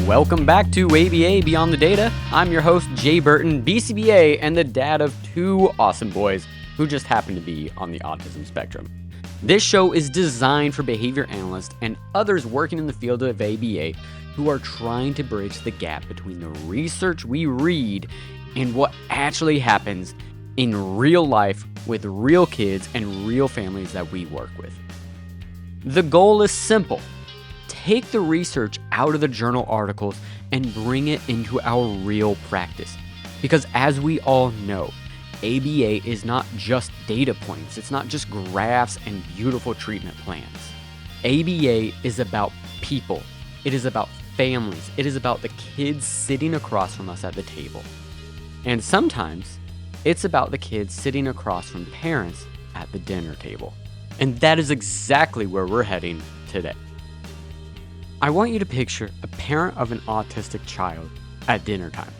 Welcome back to ABA Beyond the Data. I'm your host, Jay Burton, BCBA, and the dad of two awesome boys who just happen to be on the autism spectrum. This show is designed for behavior analysts and others working in the field of ABA who are trying to bridge the gap between the research we read and what actually happens in real life with real kids and real families that we work with. The goal is simple. Take the research out of the journal articles and bring it into our real practice. Because as we all know, ABA is not just data points. It's not just graphs and beautiful treatment plans. ABA is about people. It is about families. It is about the kids sitting across from us at the table. And sometimes it's about the kids sitting across from parents at the dinner table. And that is exactly where we're heading today. I want you to picture a parent of an autistic child at dinner time.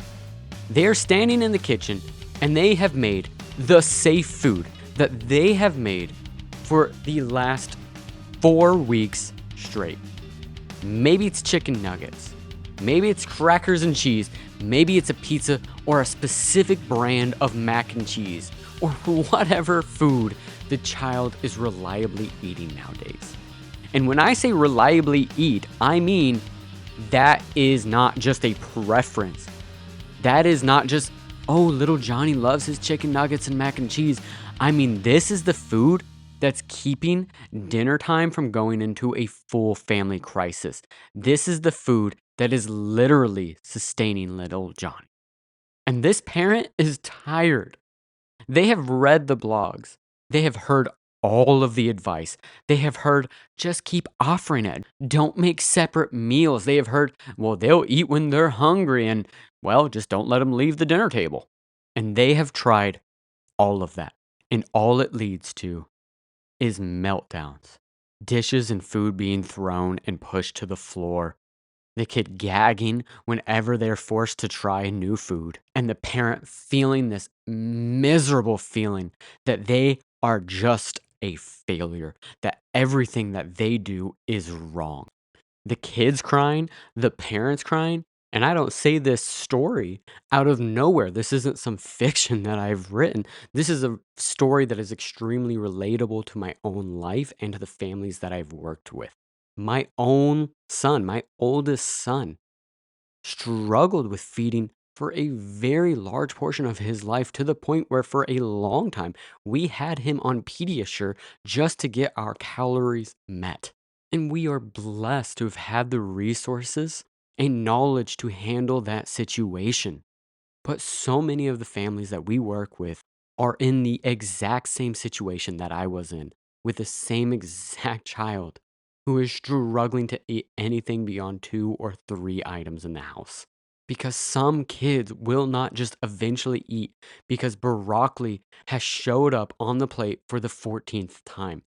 They are standing in the kitchen and they have made the safe food that they have made for the last 4 weeks straight. Maybe it's chicken nuggets. Maybe it's crackers and cheese. Maybe it's a pizza or a specific brand of mac and cheese or whatever food the child is reliably eating nowadays. And when I say reliably eat, I mean that is not just a preference. That is not just, oh, little Johnny loves his chicken nuggets and mac and cheese. I mean, this is the food that's keeping dinner time from going into a full family crisis. This is the food that is literally sustaining little Johnny. And this parent is tired. They have read the blogs. They have heard all of the advice. They have heard, just keep offering it. Don't make separate meals. They have heard, well, they'll eat when they're hungry and, well, just don't let them leave the dinner table. And they have tried all of that. And all it leads to is meltdowns. Dishes and food being thrown and pushed to the floor. The kid gagging whenever they're forced to try new food. And the parent feeling this miserable feeling that they are just a failure, that everything that they do is wrong. The kids crying, the parents crying, and I don't say this story out of nowhere. This isn't some fiction that I've written. This is a story that is extremely relatable to my own life and to the families that I've worked with. My own son, my oldest son, struggled with feeding for a very large portion of his life, to the point where for a long time we had him on Pediasure just to get our calories met. And we are blessed to have had the resources and knowledge to handle that situation. But so many of the families that we work with are in the exact same situation that I was in, with the same exact child who is struggling to eat anything beyond 2 or 3 items in the house. Because some kids will not just eventually eat because broccoli has showed up on the plate for the 14th time.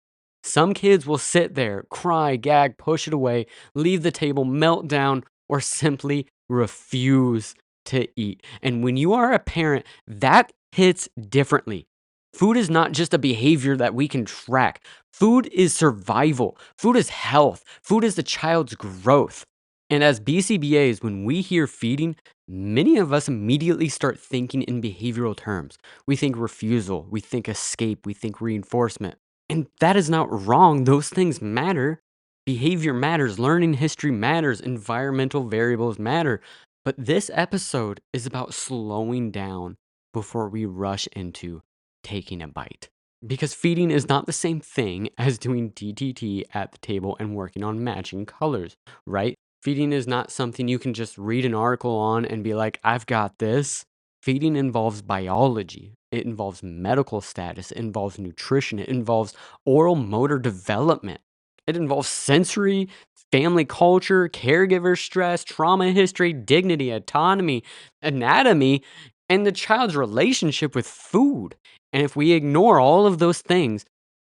Some kids will sit there, cry, gag, push it away, leave the table, melt down, or simply refuse to eat. And when you are a parent, that hits differently. Food is not just a behavior that we can track. Food is survival. Food is health. Food is the child's growth. And as BCBAs, when we hear feeding, many of us immediately start thinking in behavioral terms. We think refusal, we think escape, we think reinforcement. And that is not wrong. Those things matter. Behavior matters, learning history matters, environmental variables matter. But this episode is about slowing down before we rush into taking a bite. Because feeding is not the same thing as doing DTT at the table and working on matching colors, right? Feeding is not something you can just read an article on and be like, I've got this. Feeding involves biology. It involves medical status. It involves nutrition. It involves oral motor development. It involves sensory, family culture, caregiver stress, trauma history, dignity, autonomy, anatomy, and the child's relationship with food. And if we ignore all of those things,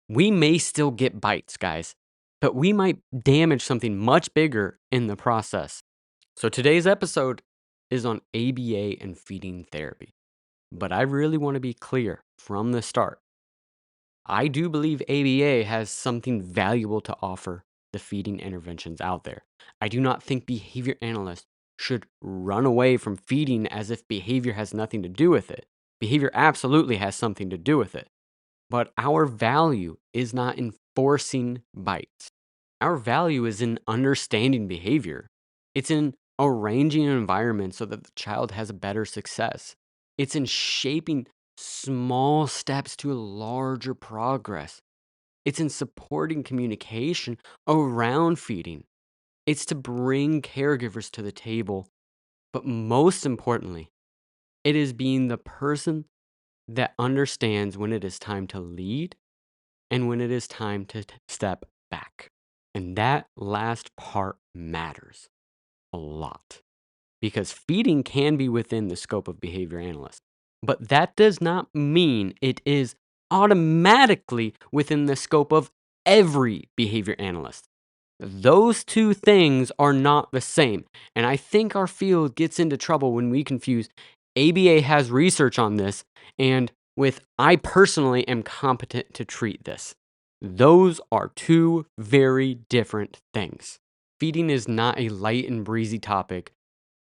we may still get bites, guys, but we might damage something much bigger in the process. So today's episode is on ABA and feeding therapy. But I really want to be clear from the start. I do believe ABA has something valuable to offer the feeding interventions out there. I do not think behavior analysts should run away from feeding as if behavior has nothing to do with it. Behavior absolutely has something to do with it. But our value is not in forcing bites. Our value is in understanding behavior. It's in arranging an environment so that the child has a better success. It's in shaping small steps to a larger progress. It's in supporting communication around feeding. It's to bring caregivers to the table. But most importantly, it is being the person that understands when it is time to lead and when it is time to step back. And that last part matters a lot because feeding can be within the scope of behavior analysts, but that does not mean it is automatically within the scope of every behavior analyst. Those two things are not the same, and I think our field gets into trouble when we confuse ABA has research on this and with I personally am competent to treat this. Those are two very different things. Feeding is not a light and breezy topic,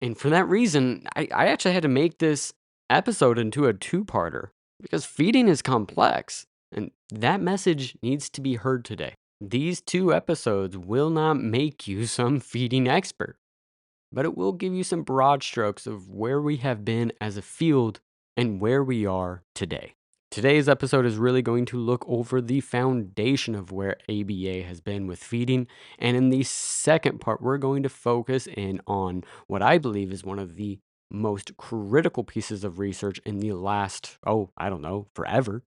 and for that reason, I actually had to make this episode into a two-parter because feeding is complex, and that message needs to be heard today. These two episodes will not make you some feeding expert, but it will give you some broad strokes of where we have been as a field and where we are today. Today's episode is really going to look over the foundation of where ABA has been with feeding. And in the second part, we're going to focus in on what I believe is one of the most critical pieces of research in the last, I don't know, forever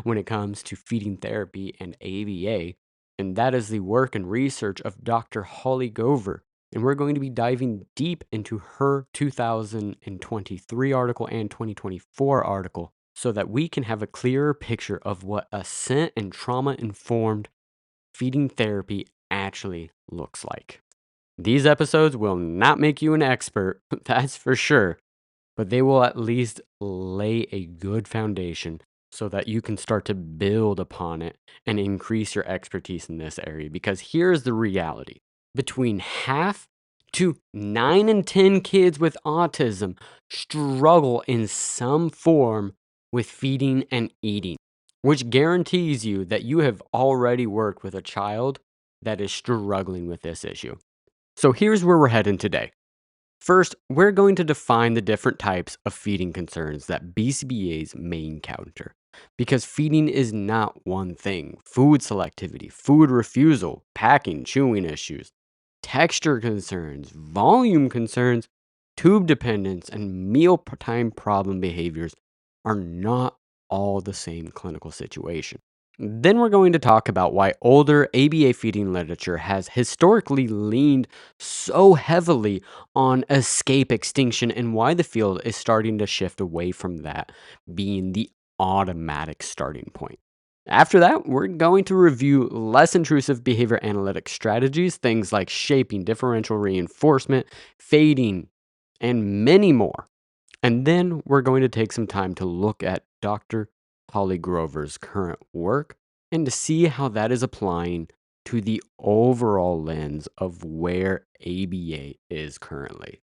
when it comes to feeding therapy and ABA. And that is the work and research of Dr. Holly Gover. And we're going to be diving deep into her 2023 article and 2024 article so that we can have a clearer picture of what assent and trauma-informed feeding therapy actually looks like. These episodes will not make you an expert, that's for sure, but they will at least lay a good foundation so that you can start to build upon it and increase your expertise in this area. Because here's the reality. Between half to 9 in 10 kids with autism struggle in some form with feeding and eating, which guarantees you that you have already worked with a child that is struggling with this issue. So here's where we're heading today. First, we're going to define the different types of feeding concerns that BCBAs may encounter. Because feeding is not one thing. Food selectivity, food refusal, packing, chewing issues, texture concerns, volume concerns, tube dependence, and mealtime problem behaviors are not all the same clinical situation. Then we're going to talk about why older ABA feeding literature has historically leaned so heavily on escape extinction and why the field is starting to shift away from that being the automatic starting point. After that, we're going to review less intrusive behavior analytic strategies, things like shaping, differential reinforcement, fading, and many more. And then we're going to take some time to look at Dr. Holly Grover's current work and to see how that is applying to the overall lens of where ABA is currently.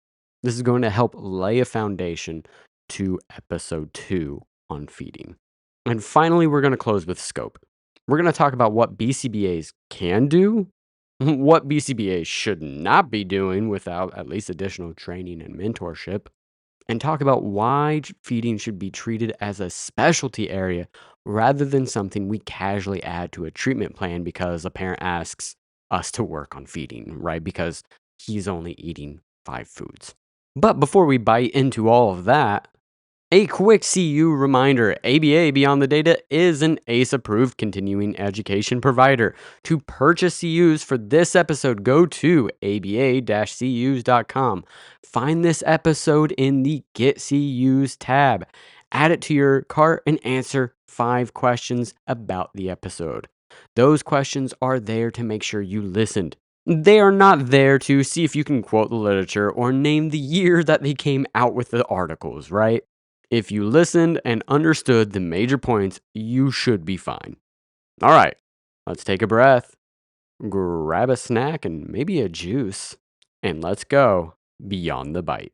This is going to help lay a foundation to episode 2 on feeding. And finally, we're going to close with scope. We're going to talk about what BCBAs can do, what BCBAs should not be doing without at least additional training and mentorship, and talk about why feeding should be treated as a specialty area rather than something we casually add to a treatment plan because a parent asks us to work on feeding, right? Because he's only eating 5 foods. But before we bite into all of that, a quick CU reminder, ABA Beyond the Data is an ACE-approved continuing education provider. To purchase CEUs for this episode, go to aba-ceus.com. Find this episode in the Get CEUs tab. Add it to your cart and answer 5 questions about the episode. Those questions are there to make sure you listened. They are not there to see if you can quote the literature or name the year that they came out with the articles, right? If you listened and understood the major points, you should be fine. All right, let's take a breath, grab a snack and maybe a juice, and let's go. beyond the bite.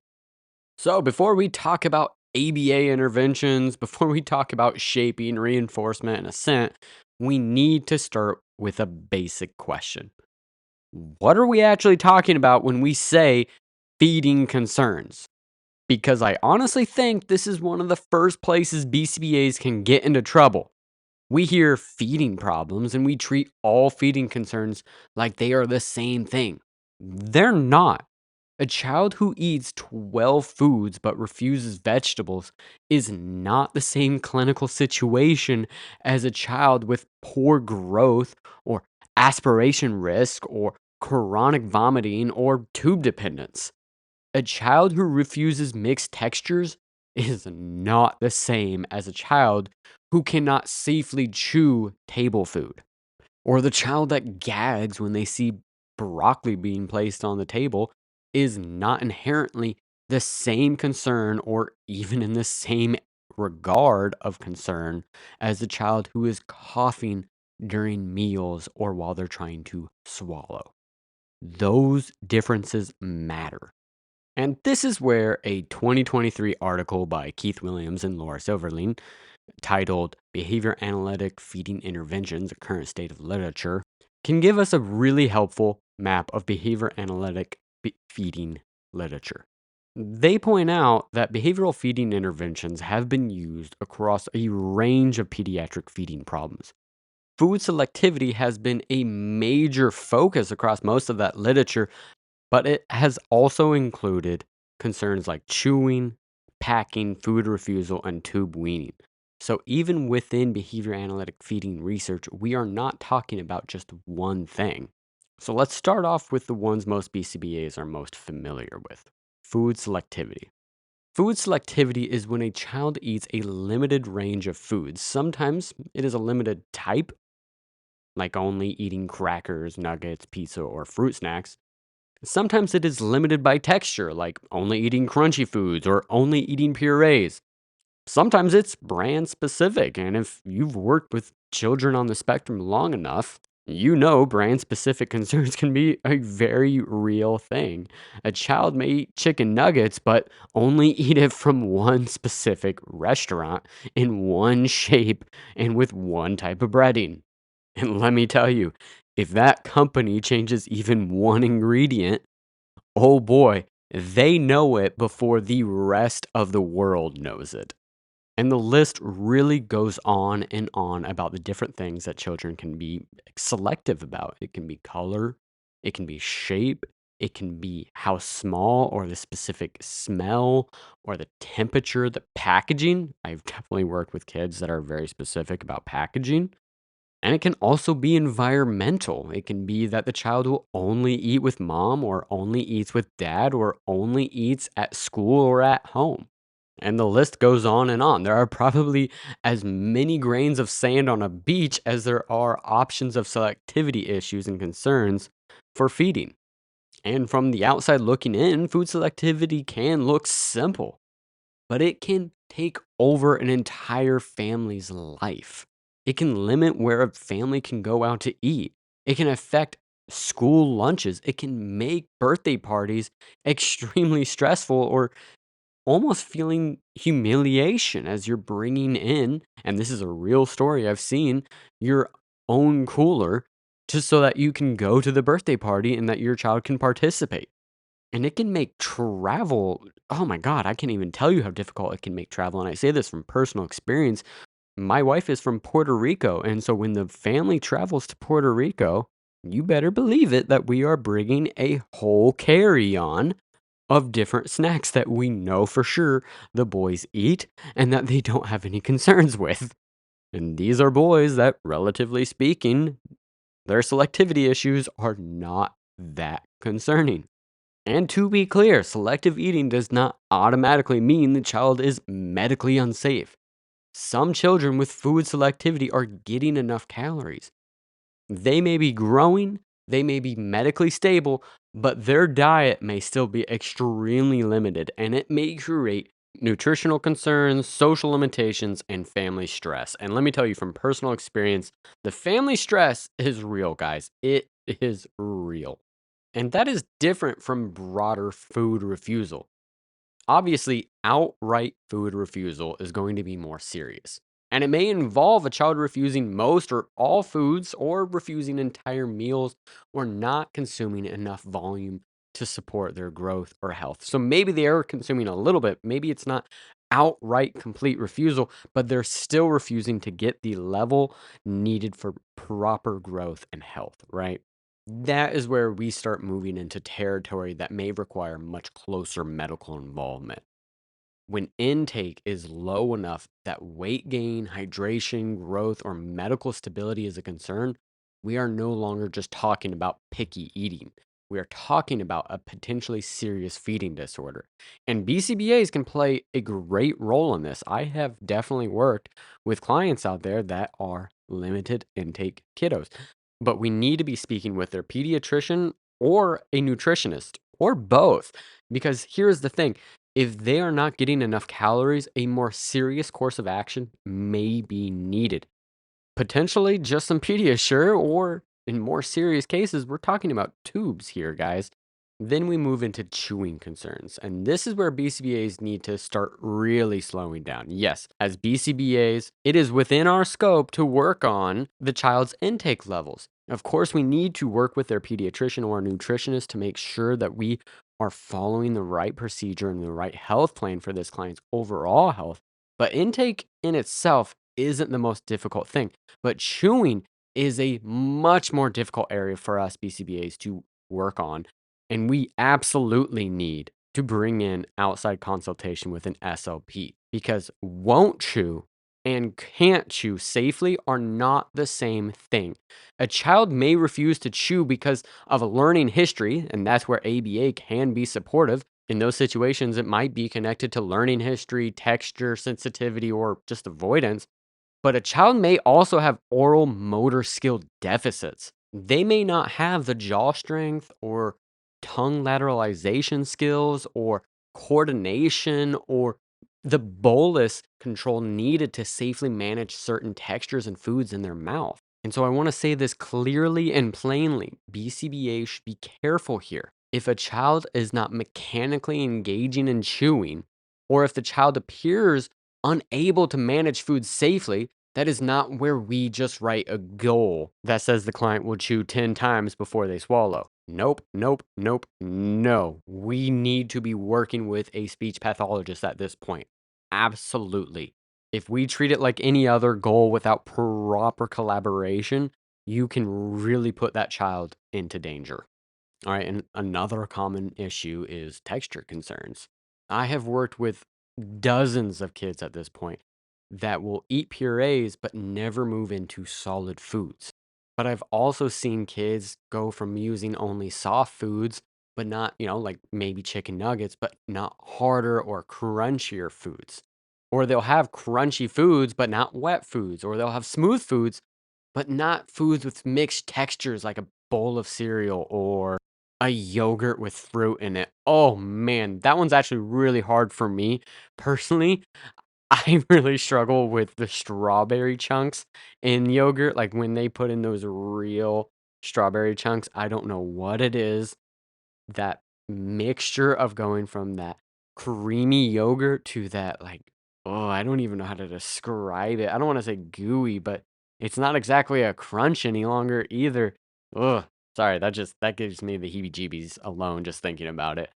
So, before we talk about ABA interventions, before we talk about shaping, reinforcement, and assent, we need to start with a basic question. What are we actually talking about when we say feeding concerns? Because I honestly think this is one of the first places BCBAs can get into trouble. We hear feeding problems and we treat all feeding concerns like they are the same thing. They're not. A child who eats 12 foods but refuses vegetables is not the same clinical situation as a child with poor growth or aspiration risk or chronic vomiting or tube dependence. A child who refuses mixed textures is not the same as a child who cannot safely chew table food, or the child that gags when they see broccoli being placed on the table is not inherently the same concern or even in the same regard of concern as the child who is coughing during meals or while they're trying to swallow. Those differences matter. And this is where a 2023 article by Keith Williams and Laura Silverling titled Behavior Analytic Feeding Interventions, a Current State of Literature, can give us a really helpful map of behavior analytic feeding literature. They point out that behavioral feeding interventions have been used across a range of pediatric feeding problems. Food selectivity has been a major focus across most of that literature, but it has also included concerns like chewing, packing, food refusal, and tube weaning. So, even within behavior analytic feeding research, we are not talking about just one thing. So, let's start off with the ones most BCBAs are most familiar with: food selectivity. Food selectivity is when a child eats a limited range of foods. Sometimes it is a limited type, like only eating crackers, nuggets, pizza, or fruit snacks. Sometimes it is limited by texture, like only eating crunchy foods or only eating purees. Sometimes it's brand specific, and if you've worked with children on the spectrum long enough, you know brand specific concerns can be a very real thing. A child may eat chicken nuggets, but only eat it from one specific restaurant in one shape and with one type of breading. And let me tell you, if that company changes even one ingredient, oh boy, they know it before the rest of the world knows it. And the list really goes on and on about the different things that children can be selective about. It can be color, it can be shape, it can be how small or the specific smell or the temperature, the packaging. I've definitely worked with kids that are very specific about packaging. And it can also be environmental. It can be that the child will only eat with mom or only eats with dad or only eats at school or at home. And the list goes on and on. There are probably as many grains of sand on a beach as there are options of selectivity issues and concerns for feeding. And from the outside looking in, food selectivity can look simple, but it can take over an entire family's life. It can limit where a family can go out to eat. It can affect school lunches. It can make birthday parties extremely stressful or almost feeling humiliation as you're bringing in, and this is a real story I've seen, your own cooler just so that you can go to the birthday party and that your child can participate. And it can make travel, oh my god, I can't even tell you how difficult it can make travel, and I say this from personal experience. My wife is from Puerto Rico, and so when the family travels to Puerto Rico, you better believe it that we are bringing a whole carry-on of different snacks that we know for sure the boys eat and that they don't have any concerns with. And these are boys that, relatively speaking, their selectivity issues are not that concerning. And to be clear, selective eating does not automatically mean the child is medically unsafe. Some children with food selectivity are getting enough calories. They may be growing, they may be medically stable, but their diet may still be extremely limited, and it may create nutritional concerns, social limitations, and family stress. And let me tell you from personal experience, the family stress is real, guys. It is real. And that is different from broader food refusal. Obviously, outright food refusal is going to be more serious. And it may involve a child refusing most or all foods, or refusing entire meals, or not consuming enough volume to support their growth or health. So maybe they are consuming a little bit. Maybe it's not outright complete refusal, but they're still refusing to get the level needed for proper growth and health, right? That is where we start moving into territory that may require much closer medical involvement. When intake is low enough that weight gain, hydration, growth, or medical stability is a concern, we are no longer just talking about picky eating. We are talking about a potentially serious feeding disorder. And BCBAs can play a great role in this. I have definitely worked with clients out there that are limited intake kiddos, but we need to be speaking with their pediatrician or a nutritionist or both. Because here's the thing, if they are not getting enough calories, a more serious course of action may be needed. Potentially just some Pediasure, or in more serious cases, we're talking about tubes here, guys. Then we move into chewing concerns, and this is where BCBAs need to start really slowing down. Yes, as BCBAs, it is within our scope to work on the child's intake levels. Of course, we need to work with their pediatrician or nutritionist to make sure that we are following the right procedure and the right health plan for this client's overall health. But intake in itself isn't the most difficult thing. But chewing is a much more difficult area for us BCBAs to work on. And we absolutely need to bring in outside consultation with an SLP, because won't chew and can't chew safely are not the same thing. A child may refuse to chew because of a learning history, and that's where ABA can be supportive. In those situations, it might be connected to learning history, texture, sensitivity, or just avoidance. But a child may also have oral motor skill deficits. They may not have the jaw strength or tongue lateralization skills or coordination or the bolus control needed to safely manage certain textures and foods in their mouth. And so I want to say this clearly and plainly. BCBA should be careful here. If a child is not mechanically engaging in chewing, or if the child appears unable to manage food safely, that is not where we just write a goal that says the client will chew 10 times before they swallow. Nope, nope, nope, no. We need to be working with a speech pathologist at this point. Absolutely. If we treat it like any other goal without proper collaboration, you can really put that child into danger. All right, and another common issue is texture concerns. I have worked with dozens of kids at this point that will eat purees but never move into solid foods. But I've also seen kids go from using only soft foods, but not, like maybe chicken nuggets, but not harder or crunchier foods. Or they'll have crunchy foods, but not wet foods. Or they'll have smooth foods, but not foods with mixed textures like a bowl of cereal or a yogurt with fruit in it. Oh man, that one's actually really hard for me personally. I really struggle with the strawberry chunks in yogurt. Like when they put in those real strawberry chunks, I don't know what it is, that mixture of going from that creamy yogurt to that, like, oh, I don't even know how to describe it. I don't want to say gooey, but it's not exactly a crunch any longer either. Ugh, sorry, that gives me the heebie-jeebies alone just thinking about it.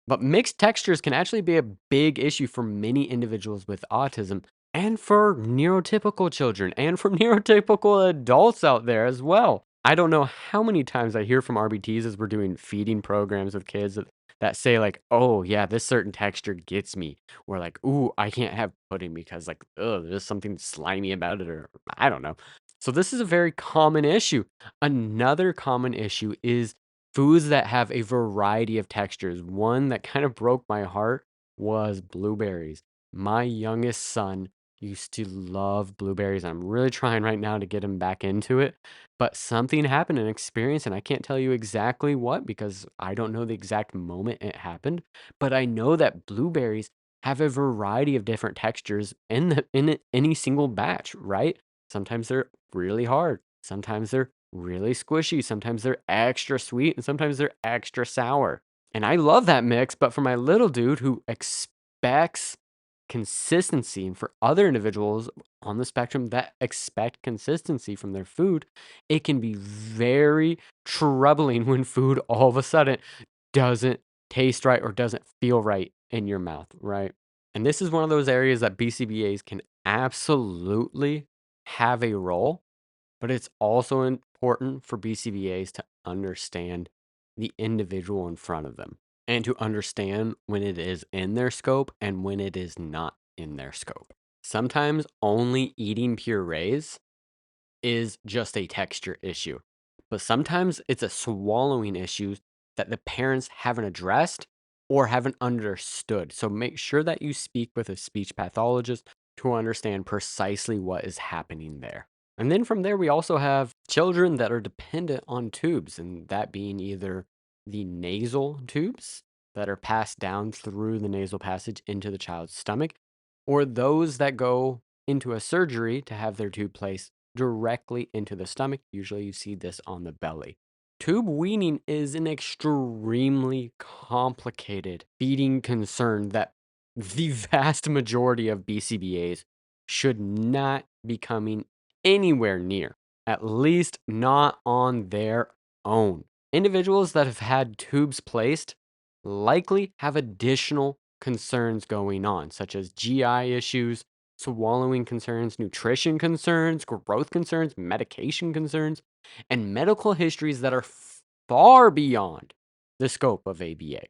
But mixed textures can actually be a big issue for many individuals with autism, and for neurotypical children, and for neurotypical adults out there as well. I don't know how many times I hear from RBTs as we're doing feeding programs with kids that say like, "Oh yeah, this certain texture gets me," or like, "Ooh, I can't have pudding because like, there's something slimy about it," or I don't know. So this is a very common issue. Another common issue is foods that have a variety of textures. One that kind of broke my heart was blueberries. My youngest son used to love blueberries. I'm really trying right now to get him back into it. But something happened, an experience, and I can't tell you exactly what because I don't know the exact moment it happened. But I know that blueberries have a variety of different textures in any single batch, right? Sometimes they're really hard. Sometimes they're really squishy, sometimes they're extra sweet, and sometimes they're extra sour. And I love that mix, but for my little dude who expects consistency, and for other individuals on the spectrum that expect consistency from their food, it can be very troubling when food all of a sudden doesn't taste right or doesn't feel right in your mouth, right? And this is one of those areas that BCBAs can absolutely have a role, but it's also important for BCBAs to understand the individual in front of them and to understand when it is in their scope and when it is not in their scope. Sometimes only eating purees is just a texture issue, but sometimes it's a swallowing issue that the parents haven't addressed or haven't understood. So make sure that you speak with a speech pathologist to understand precisely what is happening there. And then from there, we also have children that are dependent on tubes, and that being either the nasal tubes that are passed down through the nasal passage into the child's stomach, or those that go into a surgery to have their tube placed directly into the stomach. Usually, you see this on the belly. Tube weaning is an extremely complicated feeding concern that the vast majority of BCBAs should not be coming anywhere near, at least not on their own. Individuals that have had tubes placed likely have additional concerns going on, such as GI issues, swallowing concerns, nutrition concerns, growth concerns, medication concerns, and medical histories that are far beyond the scope of ABA.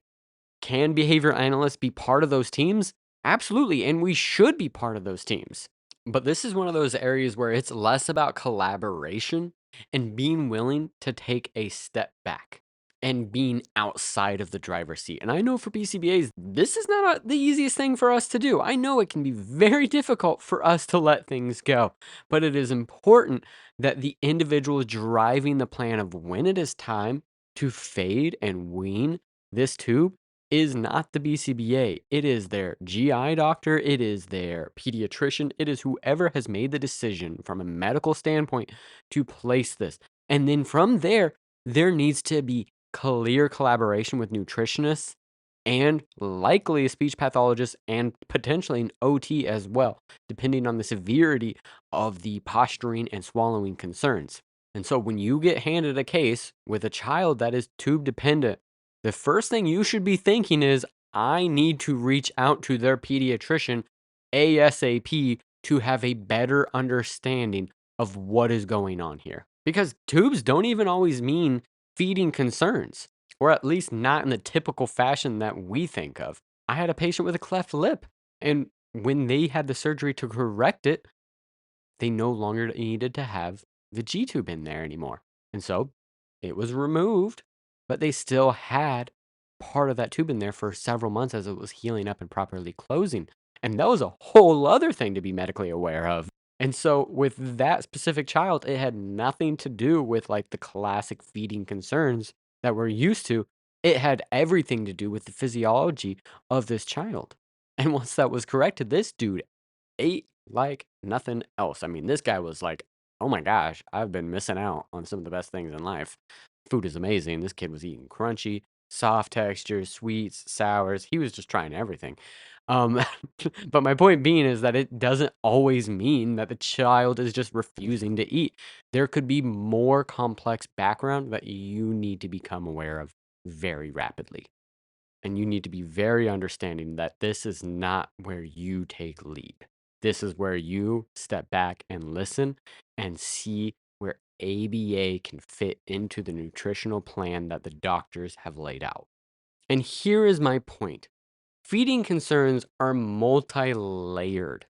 Can behavior analysts be part of those teams? Absolutely, and we should be part of those teams. But this is one of those areas where it's less about collaboration and being willing to take a step back and being outside of the driver's seat. And I know for BCBAs, this is not the easiest thing for us to do. I know it can be very difficult for us to let things go, but it is important that the individual driving the plan of when it is time to fade and wean this tube is not the BCBA. It is their GI doctor, it is their pediatrician, it is whoever has made the decision from a medical standpoint to place this. And then from there, there needs to be clear collaboration with nutritionists and likely a speech pathologist and potentially an OT as well, depending on the severity of the posturing and swallowing concerns. And so when you get handed a case with a child that is tube dependent, the first thing you should be thinking is, I need to reach out to their pediatrician ASAP to have a better understanding of what is going on here. Because tubes don't even always mean feeding concerns, or at least not in the typical fashion that we think of. I had a patient with a cleft lip, and when they had the surgery to correct it, they no longer needed to have the G tube in there anymore. And so it was removed, but they still had part of that tube in there for several months as it was healing up and properly closing. And that was a whole other thing to be medically aware of. And so with that specific child, it had nothing to do with like the classic feeding concerns that we're used to. It had everything to do with the physiology of this child. And once that was corrected, this dude ate like nothing else. I mean, this guy was like, "Oh my gosh, I've been missing out on some of the best things in life. Food is amazing." This kid was eating crunchy, soft textures, sweets, sours. He was just trying everything. Um, but my point being is that it doesn't always mean that the child is just refusing to eat. There could be more complex background that you need to become aware of very rapidly. And you need to be very understanding that this is not where you take lead. This is where you step back and listen and see where ABA can fit into the nutritional plan that the doctors have laid out. And here is my point. Feeding concerns are multi-layered.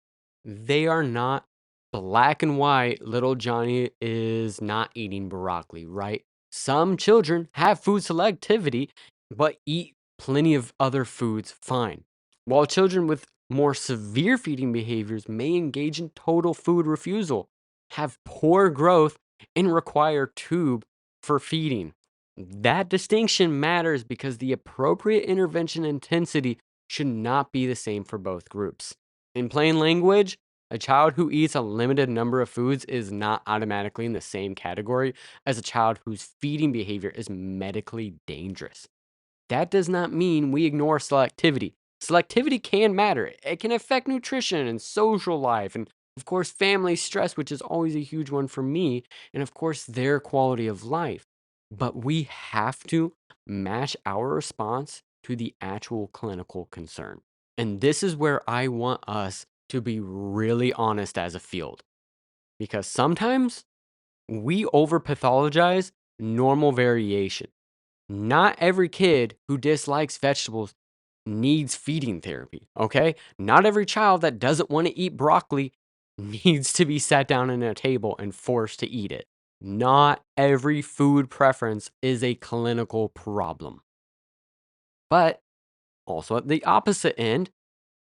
They are not black and white. Little Johnny is not eating broccoli, right? Some children have food selectivity, but eat plenty of other foods fine. While children with more severe feeding behaviors may engage in total food refusal, have poor growth, and require tube for feeding. That distinction matters because the appropriate intervention intensity should not be the same for both groups. In plain language, A child who eats a limited number of foods is not automatically in the same category as a child whose feeding behavior is medically dangerous. That does not mean we ignore selectivity. Selectivity can matter. It can affect nutrition and social life, and of course, family stress, which is always a huge one for me, and of course, their quality of life. But we have to match our response to the actual clinical concern. And this is where I want us to be really honest as a field, because sometimes we overpathologize normal variation. Not every kid who dislikes vegetables needs feeding therapy, okay? Not every child that doesn't want to eat broccoli needs to be sat down at a table and forced to eat it. Not every food preference is a clinical problem. But also, at the opposite end,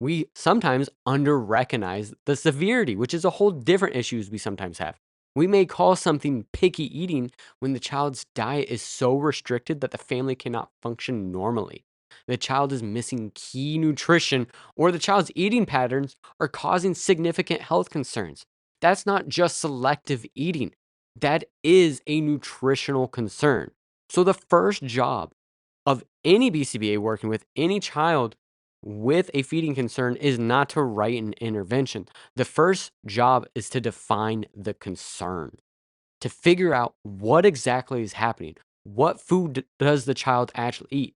we sometimes under recognize the severity, which is a whole different issues we sometimes have. We may call something picky eating when the child's diet is so restricted that the family cannot function normally. The child is missing key nutrition, or the child's eating patterns are causing significant health concerns. That's not just selective eating, that is a nutritional concern. So, the first job of any BCBA working with any child with a feeding concern is not to write an intervention. The first job is to define the concern, to figure out what exactly is happening. What food does the child actually eat?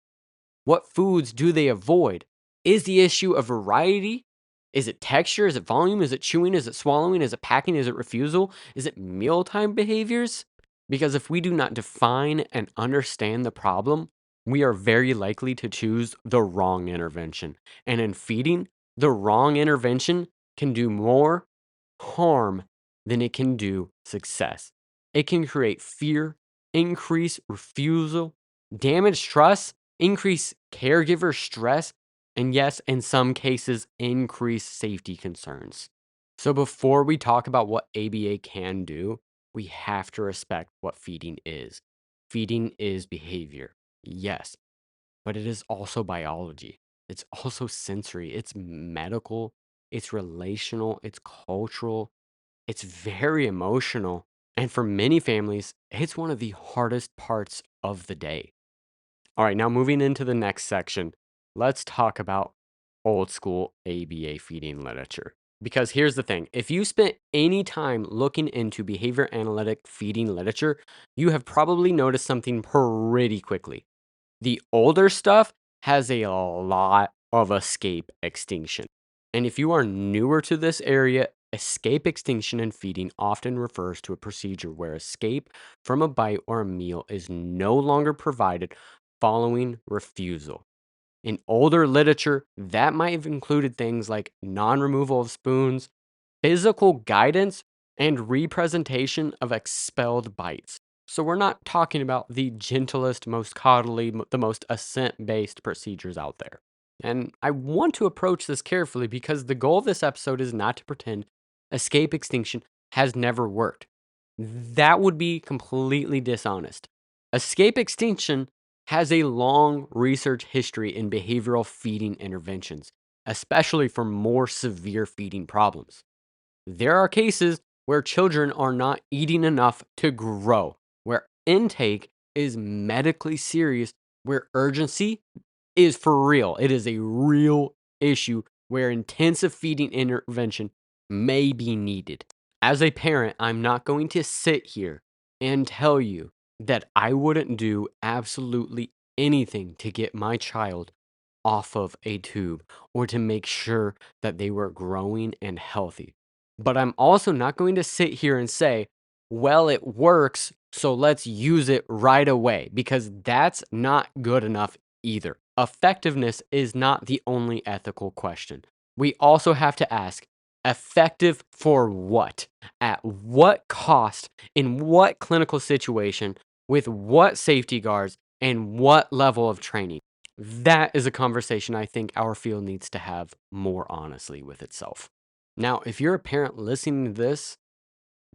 What foods do they avoid? Is the issue a variety? Is it texture? Is it volume? Is it chewing? Is it swallowing? Is it packing? Is it refusal? Is it mealtime behaviors? Because if we do not define and understand the problem, we are very likely to choose the wrong intervention. And in feeding, the wrong intervention can do more harm than it can do success. It can create fear, increase refusal, damage trust, increase caregiver stress, and yes, in some cases, increase safety concerns. So before we talk about what ABA can do, we have to respect what feeding is. Feeding is behavior, yes, but it is also biology. It's also sensory, it's medical, it's relational, it's cultural, it's very emotional. And for many families, it's one of the hardest parts of the day. All right, now moving into the next section, let's talk about old school ABA feeding literature. Because here's the thing, if you spent any time looking into behavior analytic feeding literature, you have probably noticed something pretty quickly. The older stuff has a lot of escape extinction. And if you are newer to this area, escape extinction in feeding often refers to a procedure where escape from a bite or a meal is no longer provided following refusal. In older literature, that might have included things like non removal of spoons, physical guidance, and representation of expelled bites. So we're not talking about the gentlest, most coddly, the most assent based procedures out there. And I want to approach this carefully because the goal of this episode is not to pretend escape extinction has never worked. That would be completely dishonest. Escape extinction has a long research history in behavioral feeding interventions, especially for more severe feeding problems. There are cases where children are not eating enough to grow, where intake is medically serious, where urgency is for real. It is a real issue where intensive feeding intervention may be needed. As a parent, I'm not going to sit here and tell you that I wouldn't do absolutely anything to get my child off of a tube or to make sure that they were growing and healthy. But I'm also not going to sit here and say, well, it works, so let's use it right away, because that's not good enough either. Effectiveness is not the only ethical question. We also have to ask, effective for what? At what cost? In what clinical situation? With what safety guards? And what level of training? That is a conversation I think our field needs to have more honestly with itself. Now, if you're a parent listening to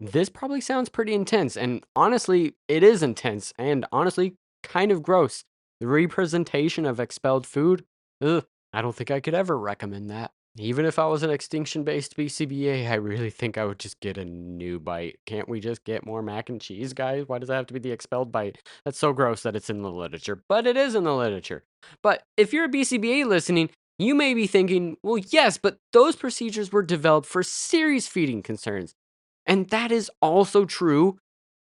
this probably sounds pretty intense. And honestly, it is intense and honestly kind of gross. The representation of expelled food, ugh, I don't think I could ever recommend that. Even if I was an extinction-based BCBA, I really think I would just get a new bite. Can't we just get more mac and cheese, guys? Why does that have to be the expelled bite? That's so gross that it's in the literature, but it is in the literature. But if you're a BCBA listening, you may be thinking, well, yes, but those procedures were developed for serious feeding concerns. And that is also true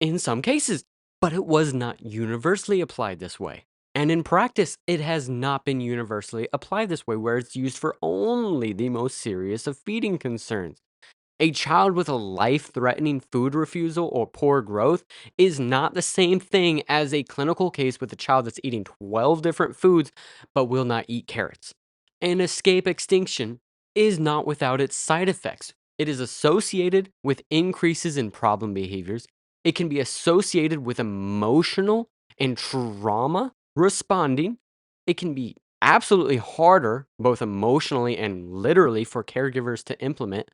in some cases, but it was not universally applied this way. And in practice, it has not been universally applied this way, where it's used for only the most serious of feeding concerns. A child with a life threatening food refusal or poor growth is not the same thing as a clinical case with a child that's eating 12 different foods but will not eat carrots. An escape extinction is not without its side effects. It is associated with increases in problem behaviors. It can be associated with emotional and trauma responding. It can be absolutely harder, both emotionally and literally, for caregivers to implement.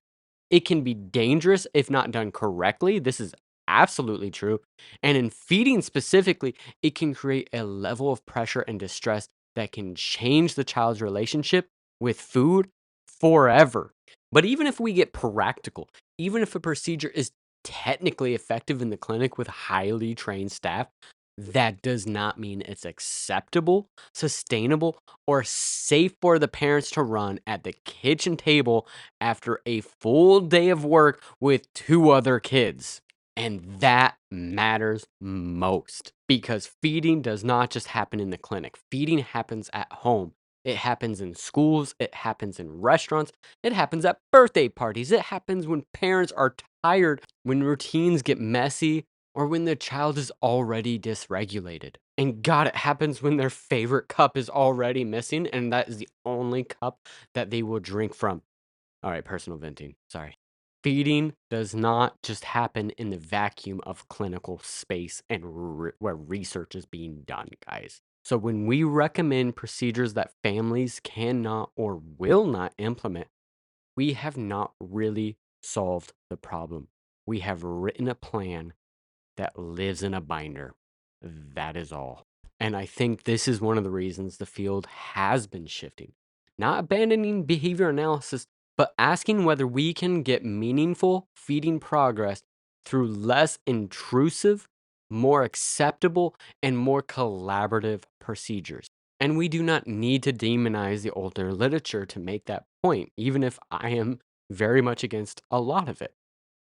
It can be dangerous if not done correctly. This is absolutely true. And in feeding specifically, it can create a level of pressure and distress that can change the child's relationship with food forever. But even if we get practical, even if a procedure is technically effective in the clinic with highly trained staff, that does not mean it's acceptable, sustainable, or safe for the parents to run at the kitchen table after a full day of work with two other kids. And that matters most because feeding does not just happen in the clinic. Feeding happens at home. It happens in schools. It happens in restaurants. It happens at birthday parties. It happens when parents are tired, when routines get messy, or when the child is already dysregulated. And God, it happens when their favorite cup is already missing, and that is the only cup that they will drink from. All right, personal venting. Sorry. Feeding does not just happen in the vacuum of clinical space and where research is being done, guys. So when we recommend procedures that families cannot or will not implement, we have not really solved the problem. We have written a plan that lives in a binder. That is all. And I think this is one of the reasons the field has been shifting. Not abandoning behavior analysis, but asking whether we can get meaningful feeding progress through less intrusive, more acceptable, and more collaborative procedures. And we do not need to demonize the older literature to make that point, even if I am very much against a lot of it.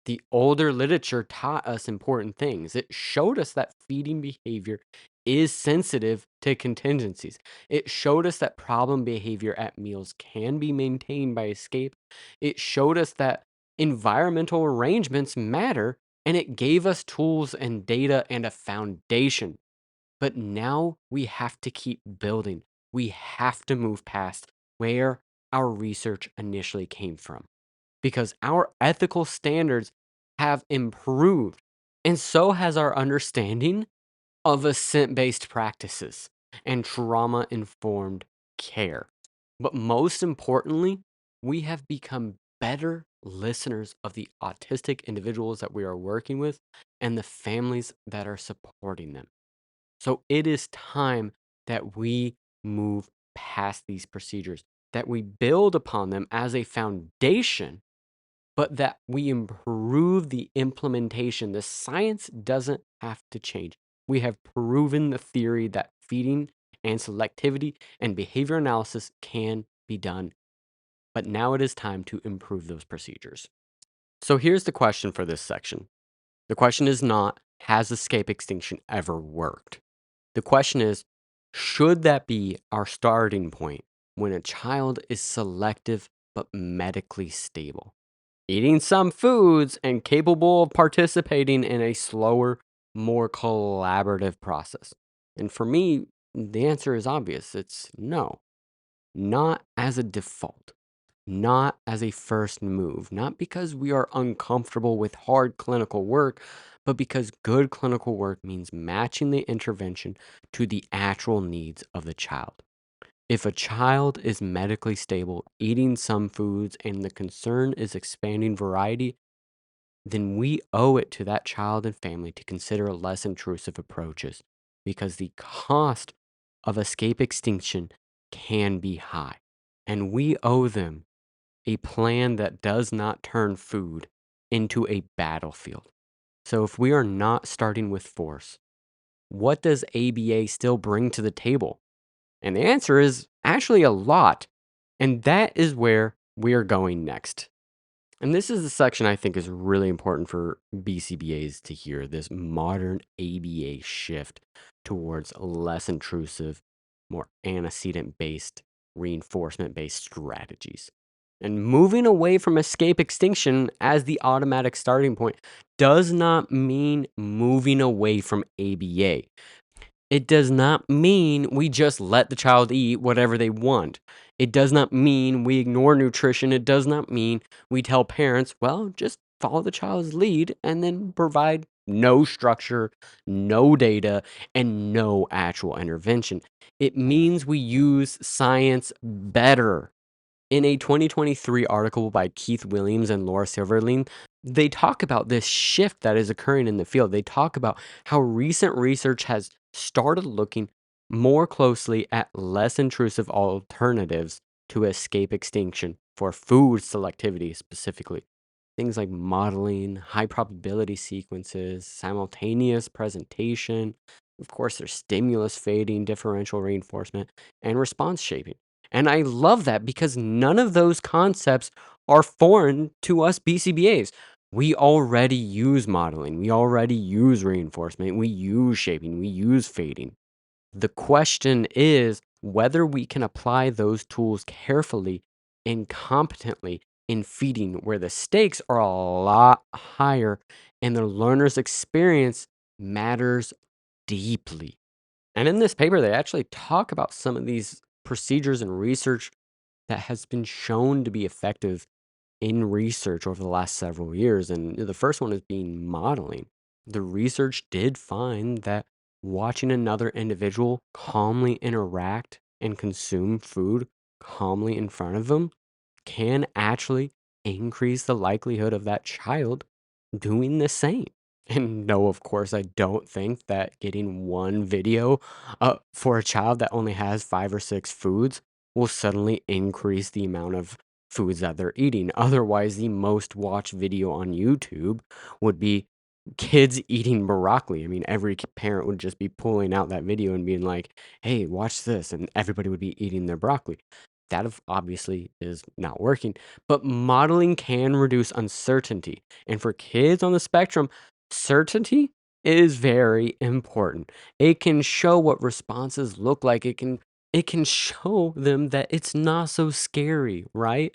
The older literature taught us important things. It showed us that feeding behavior is sensitive to contingencies. It showed us that problem behavior at meals can be maintained by escape. It showed us that environmental arrangements matter, and it gave us tools and data and a foundation. But now we have to keep building. We have to move past where our research initially came from because our ethical standards have improved, and so has our understanding of assent-based practices and trauma-informed care. But most importantly, we have become better listeners of the autistic individuals that we are working with and the families that are supporting them. So it is time that we move past these procedures, that we build upon them as a foundation, but that we improve the implementation. The science doesn't have to change. We have proven the theory that feeding and selectivity and behavior analysis can be done, but now it is time to improve those procedures. So here's the question for this section. The question is not, has escape extinction ever worked? The question is, should that be our starting point when a child is selective but medically stable, eating some foods and capable of participating in a slower, more collaborative process? And for me, the answer is obvious. It's no, not as a default, not as a first move, not because we are uncomfortable with hard clinical work, but because good clinical work means matching the intervention to the actual needs of the child. If a child is medically stable, eating some foods, and the concern is expanding variety, then we owe it to that child and family to consider less intrusive approaches because the cost of escape extinction can be high. And we owe them a plan that does not turn food into a battlefield. So if we are not starting with force, what does ABA still bring to the table? And the answer is actually a lot. And that is where we are going next. And this is the section I think is really important for BCBAs to hear, this modern ABA shift towards less intrusive, more antecedent-based, reinforcement-based strategies. And moving away from escape extinction as the automatic starting point does not mean moving away from ABA. It does not mean we just let the child eat whatever they want. It does not mean we ignore nutrition. It does not mean we tell parents, well, just follow the child's lead and then provide no structure, no data, and no actual intervention. It means we use science better. In a 2023 article by Keith Williams and Laura Silverling, they talk about this shift that is occurring in the field. They talk about how recent research has started looking more closely at less intrusive alternatives to escape extinction for food selectivity specifically. Things like modeling, high probability sequences, simultaneous presentation, of course, there's stimulus fading, differential reinforcement, and response shaping. And I love that because none of those concepts are foreign to us BCBAs. We already use modeling, we already use reinforcement, we use shaping, we use fading. The question is whether we can apply those tools carefully and competently in feeding where the stakes are a lot higher and the learner's experience matters deeply. And in this paper, they actually talk about some of these procedures and research that has been shown to be effective in research over the last several years. And the first one is being modeling. The research did find that watching another individual calmly interact and consume food calmly in front of them can actually increase the likelihood of that child doing the same. And no, of course, I don't think that getting one video for a child that only has 5 or 6 foods will suddenly increase the amount of foods that they're eating. Otherwise, the most watched video on YouTube would be kids eating broccoli. I mean, every parent would just be pulling out that video and being like, hey, watch this. And everybody would be eating their broccoli. That obviously is not working. But modeling can reduce uncertainty. And for kids on the spectrum, certainty is very important. It can show what responses look like. It can show them that it's not so scary, right?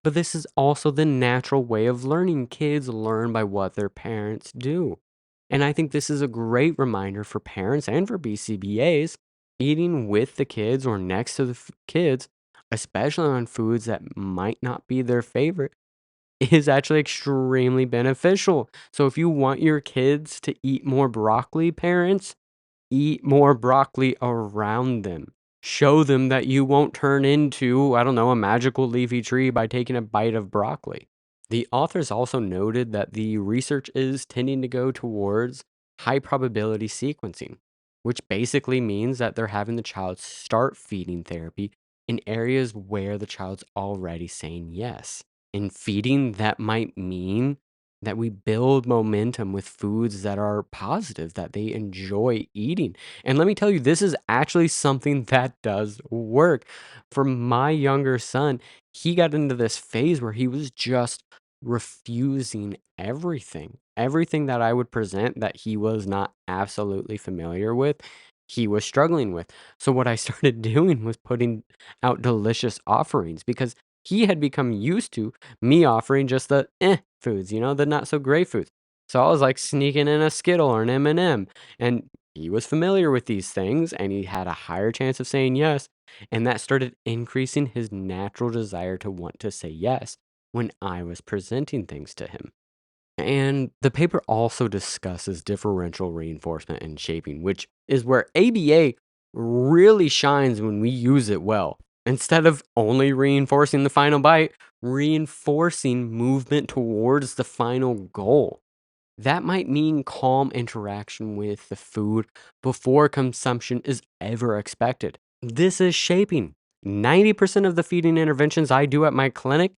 But this is also the natural way of learning. Kids learn by what their parents do. And I think this is a great reminder for parents and for BCBAs eating with the kids or next to the kids, especially on foods that might not be their favorite, is actually extremely beneficial. So if you want your kids to eat more broccoli, parents, eat more broccoli around them. Show them that you won't turn into, I don't know, a magical leafy tree by taking a bite of broccoli. The authors also noted that the research is tending to go towards high probability sequencing, which basically means that they're having the child start feeding therapy in areas where the child's already saying yes. In feeding, that might mean that we build momentum with foods that are positive, that they enjoy eating. And let me tell you, this is actually something that does work. For my younger son, he got into this phase where he was just refusing everything. Everything that I would present that he was not absolutely familiar with, he was struggling with. So, what I started doing was putting out delicious offerings because he had become used to me offering just the foods, the not so great foods. So I was like sneaking in a Skittle or an M&M, and he was familiar with these things and he had a higher chance of saying yes, and that started increasing his natural desire to want to say yes when I was presenting things to him. And the paper also discusses differential reinforcement and shaping, which is where ABA really shines when we use it well. Instead of only reinforcing the final bite, reinforcing movement towards the final goal. That might mean calm interaction with the food before consumption is ever expected. This is shaping. 90% of the feeding interventions I do at my clinic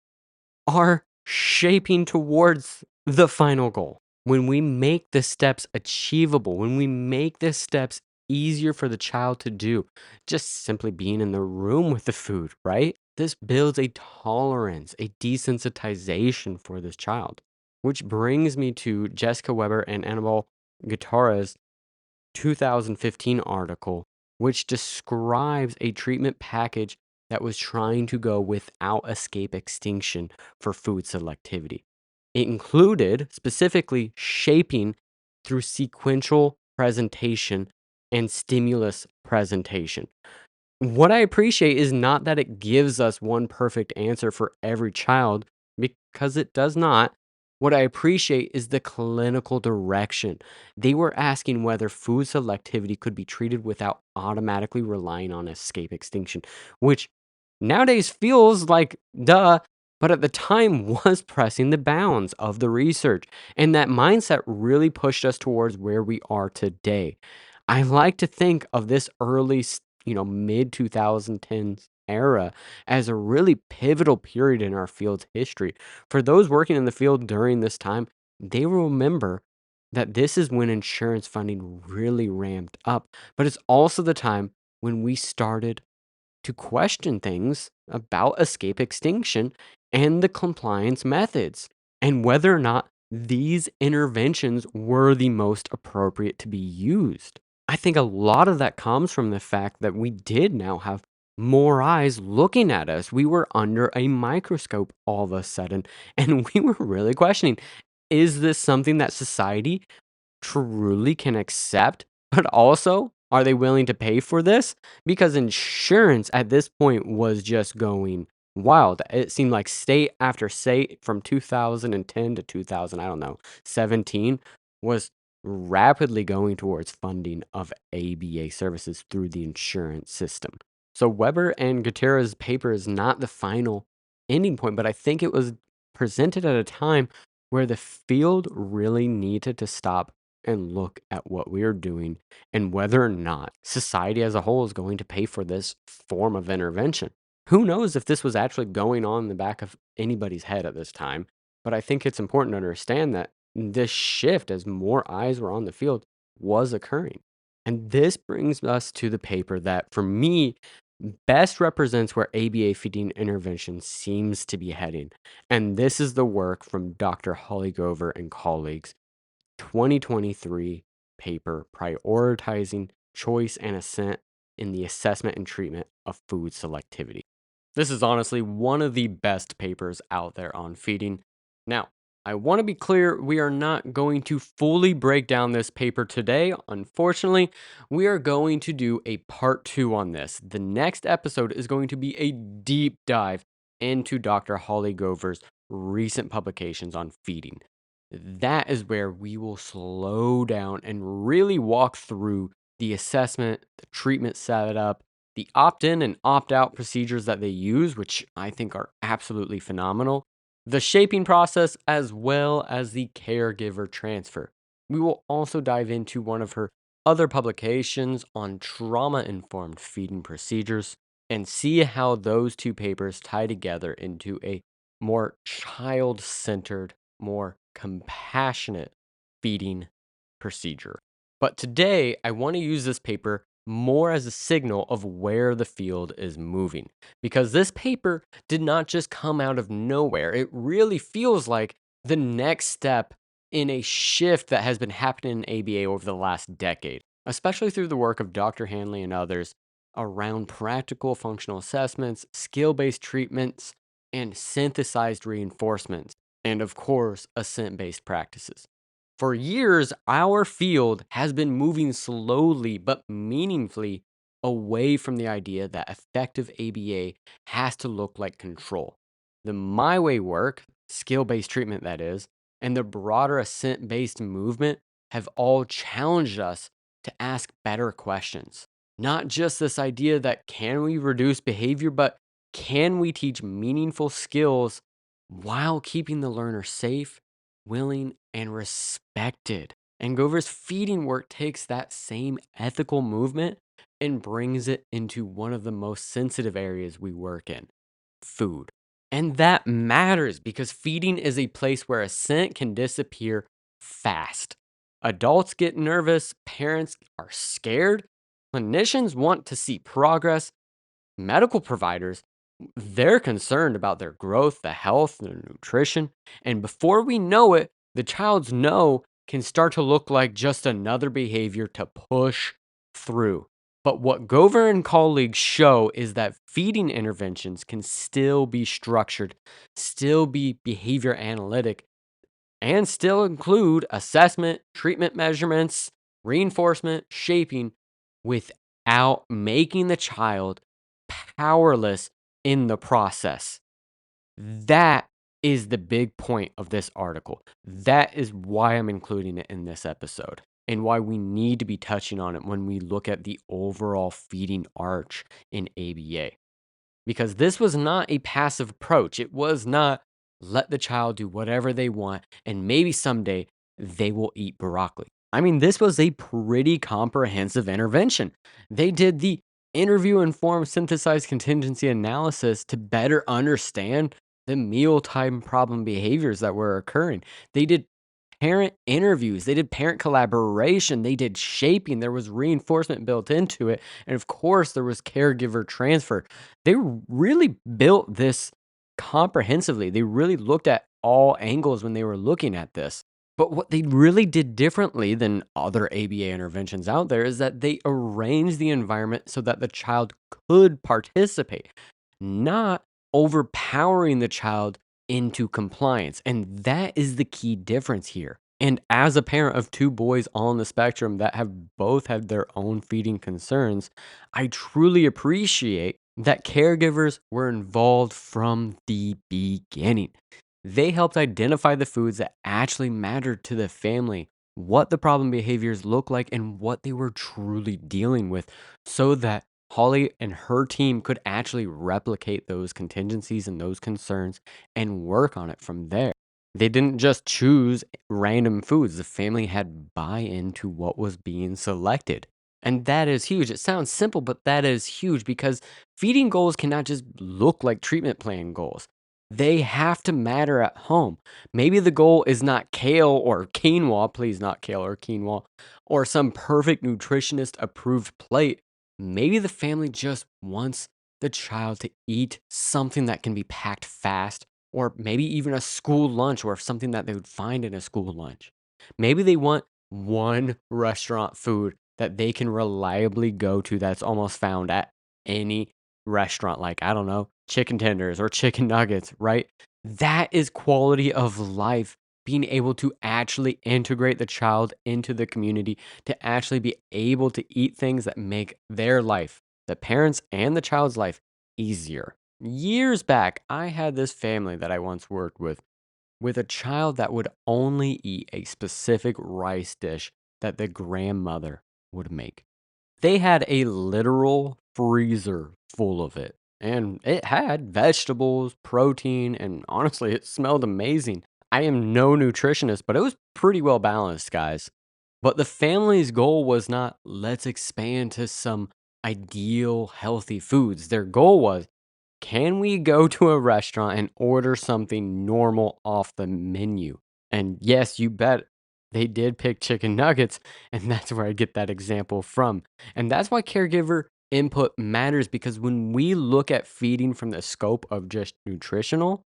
are shaping towards the final goal. When we make the steps achievable, when we make the steps easier for the child to do, just simply being in the room with the food, right? This builds a tolerance, a desensitization for this child. Which brings me to Jessica Weber and Annabelle Guitarra's 2015 article, which describes a treatment package that was trying to go without escape extinction for food selectivity. It included specifically shaping through sequential presentation and stimulus presentation. What I appreciate is not that it gives us one perfect answer for every child, because it does not. What I appreciate is the clinical direction. They were asking whether food selectivity could be treated without automatically relying on escape extinction, which nowadays feels like duh, but at the time was pressing the bounds of the research. And that mindset really pushed us towards where we are today. I like to think of this early, mid 2010s era as a really pivotal period in our field's history. For those working in the field during this time, they will remember that this is when insurance funding really ramped up, but it's also the time when we started to question things about escape extinction and the compliance methods, and whether or not these interventions were the most appropriate to be used. I think a lot of that comes from the fact that we did now have more eyes looking at us. We were under a microscope all of a sudden, and we were really questioning, is this something that society truly can accept, but also, are they willing to pay for this? Because insurance at this point was just going wild. It seemed like state after state from 2010 to 2000, I don't know, 17 was rapidly going towards funding of ABA services through the insurance system. So Weber and Gutierrez's paper is not the final ending point, but I think it was presented at a time where the field really needed to stop and look at what we're doing and whether or not society as a whole is going to pay for this form of intervention. Who knows if this was actually going on in the back of anybody's head at this time, but I think it's important to understand that this shift, as more eyes were on the field, was occurring. And this brings us to the paper that, for me, best represents where ABA feeding intervention seems to be heading. And this is the work from Dr. Holly Gover and colleagues 2023 paper prioritizing choice and assent in the assessment and treatment of food selectivity. This is honestly one of the best papers out there on feeding. Now, I want to be clear, we are not going to fully break down this paper today. Unfortunately, we are going to do a part 2 on this. The next episode is going to be a deep dive into Dr. Holly Gover's recent publications on feeding. That is where we will slow down and really walk through the assessment, the treatment setup, the opt in and opt out procedures that they use, which I think are absolutely phenomenal, the shaping process, as well as the caregiver transfer. We will also dive into one of her other publications on trauma informed feeding procedures and see how those two papers tie together into a more child centered, more compassionate feeding procedure. But today, I want to use this paper more as a signal of where the field is moving. Because this paper did not just come out of nowhere, it really feels like the next step in a shift that has been happening in ABA over the last decade, especially through the work of Dr. Hanley and others around practical functional assessments, skill based treatments, and synthesized reinforcements, and of course, assent-based practices. For years, our field has been moving slowly but meaningfully away from the idea that effective ABA has to look like control. The My Way work, skill based treatment that is, and the broader assent based movement have all challenged us to ask better questions. Not just this idea that can we reduce behavior, but can we teach meaningful skills while keeping the learner safe, willing, and respected? And Gover's feeding work takes that same ethical movement and brings it into one of the most sensitive areas we work in, food. And that matters because feeding is a place where assent can disappear fast. Adults get nervous, parents are scared, clinicians want to see progress, medical providers, they're concerned about their growth, the health, their nutrition. And before we know it, the child's no can start to look like just another behavior to push through. But what Gover and colleagues show is that feeding interventions can still be structured, still be behavior analytic, and still include assessment, treatment measurements, reinforcement, shaping without making the child powerless in the process. That is the big point of this article. That is why I'm including it in this episode and why we need to be touching on it when we look at the overall feeding arch in ABA. Because this was not a passive approach. It was not let the child do whatever they want and maybe someday they will eat broccoli. I mean, this was a pretty comprehensive intervention. They did the interview informed synthesized contingency analysis to better understand the mealtime problem behaviors that were occurring. They did parent interviews, they did parent collaboration, they did shaping, there was reinforcement built into it, and of course, there was caregiver transfer. They really built this comprehensively. They really looked at all angles when they were looking at this. But what they really did differently than other ABA interventions out there is that they arranged the environment so that the child could participate, not overpowering the child into compliance. And that is the key difference here. And as a parent of two boys on the spectrum that have both had their own feeding concerns, I truly appreciate that caregivers were involved from the beginning. They helped identify the foods that actually mattered to the family, what the problem behaviors look like, and what they were truly dealing with, so that Holly and her team could actually replicate those contingencies and those concerns and work on it from there. They didn't just choose random foods. The family had buy into what was being selected. And that is huge. It sounds simple, but that is huge because feeding goals cannot just look like treatment plan goals. They have to matter at home. Maybe the goal is not kale or quinoa, please, not kale or quinoa, or some perfect nutritionist approved plate. Maybe the family just wants the child to eat something that can be packed fast, or maybe even a school lunch or something that they would find in a school lunch. Maybe they want one restaurant food that they can reliably go to that's almost found at any restaurant, like, I don't know, chicken tenders or chicken nuggets, right? That is quality of life. Being able to actually integrate the child into the community, to actually be able to eat things that make their life, the parents and the child's life, easier. Years back, I had this family that I once worked with a child that would only eat a specific rice dish that the grandmother would make. They had a literal freezer full of it, and it had vegetables, protein, and honestly, it smelled amazing. I am no nutritionist, but it was pretty well balanced, guys. But the family's goal was not, let's expand to some ideal healthy foods. Their goal was, can we go to a restaurant and order something normal off the menu? And yes, you bet they did pick chicken nuggets, and that's where I get that example from. And that's why caregiver input matters because when we look at feeding from the scope of just nutritional,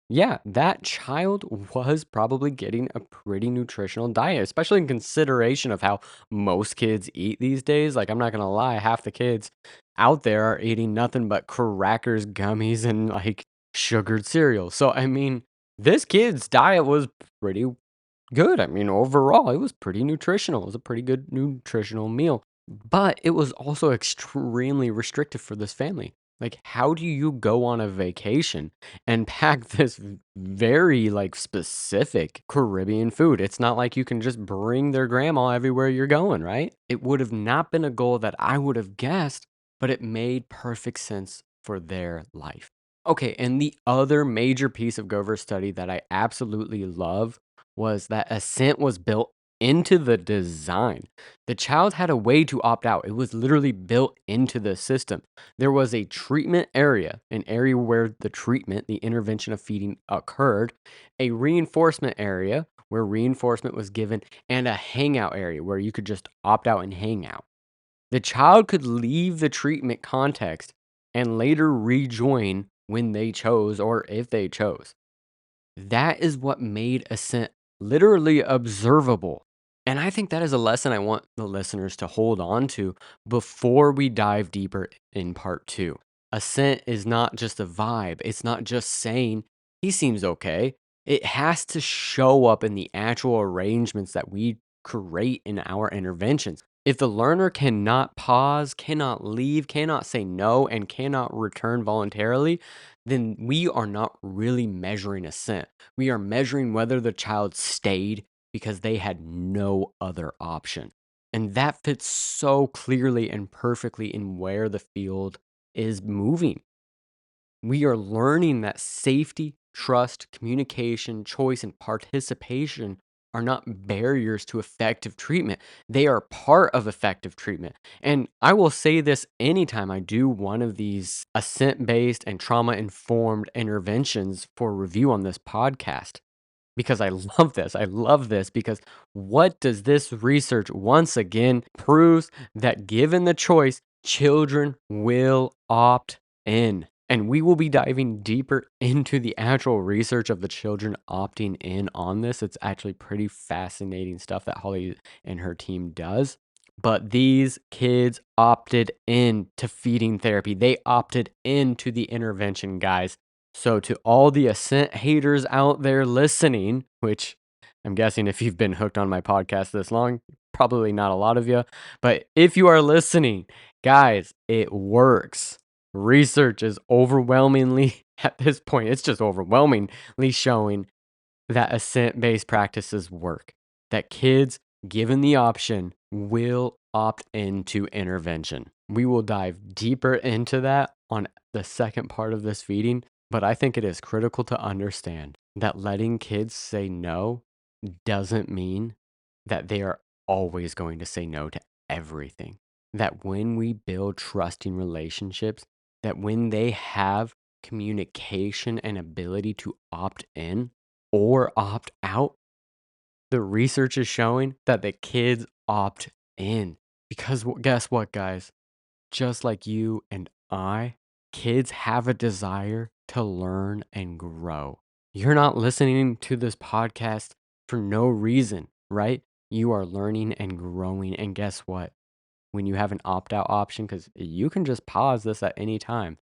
yeah, that child was probably getting a pretty nutritional diet, especially in consideration of how most kids eat these days. Like, I'm not gonna lie, half the kids out there are eating nothing but crackers, gummies, and like sugared cereal. So, I mean, this kid's diet was pretty good. I mean, overall, it was pretty nutritional. It was a pretty good nutritional meal, but it was also extremely restrictive for this family. Like, how do you go on a vacation and pack this very like specific Caribbean food? It's not like you can just bring their grandma everywhere you're going, right? It would have not been a goal that I would have guessed, but it made perfect sense for their life. Okay, and the other major piece of Gover's study that I absolutely love was that Ascent was built into the design. The child had a way to opt out. It was literally built into the system. There was a treatment area, an area where the treatment, the intervention of feeding occurred, a reinforcement area where reinforcement was given, and a hangout area where you could just opt out and hang out. The child could leave the treatment context and later rejoin when they chose or if they chose. That is what made assent literally observable. And I think that is a lesson I want the listeners to hold on to before we dive deeper in part two. Assent is not just a vibe, it's not just saying, he seems okay. It has to show up in the actual arrangements that we create in our interventions. If the learner cannot pause, cannot leave, cannot say no, and cannot return voluntarily, then we are not really measuring assent. We are measuring whether the child stayed because they had no other option. And that fits so clearly and perfectly in where the field is moving. We are learning that safety, trust, communication, choice, and participation are not barriers to effective treatment. They are part of effective treatment. And I will say this anytime I do one of these assent based and trauma informed interventions for review on this podcast because I love this. I love this because what does this research once again proves that given the choice, children will opt in. And we will be diving deeper into the actual research of the children opting in on this. It's actually pretty fascinating stuff that Holly and her team does. But these kids opted in to feeding therapy. They opted into the intervention, guys. So to all the assent haters out there listening, which I'm guessing if you've been hooked on my podcast this long, probably not a lot of you, but if you are listening, guys, it works. Research is overwhelmingly, at this point, it's just overwhelmingly showing that assent-based practices work. That kids, given the option, will opt into intervention. We will dive deeper into that on the second part of this feeding, but I think it is critical to understand that letting kids say no doesn't mean that they are always going to say no to everything. That when we build trusting relationships, that when they have communication and ability to opt in or opt out, the research is showing that the kids opt in. Because guess what, guys? Just like you and I, kids have a desire to learn and grow. You're not listening to this podcast for no reason, right? You are learning and growing. And guess what? When you have an opt out option, because you can just pause this at any time,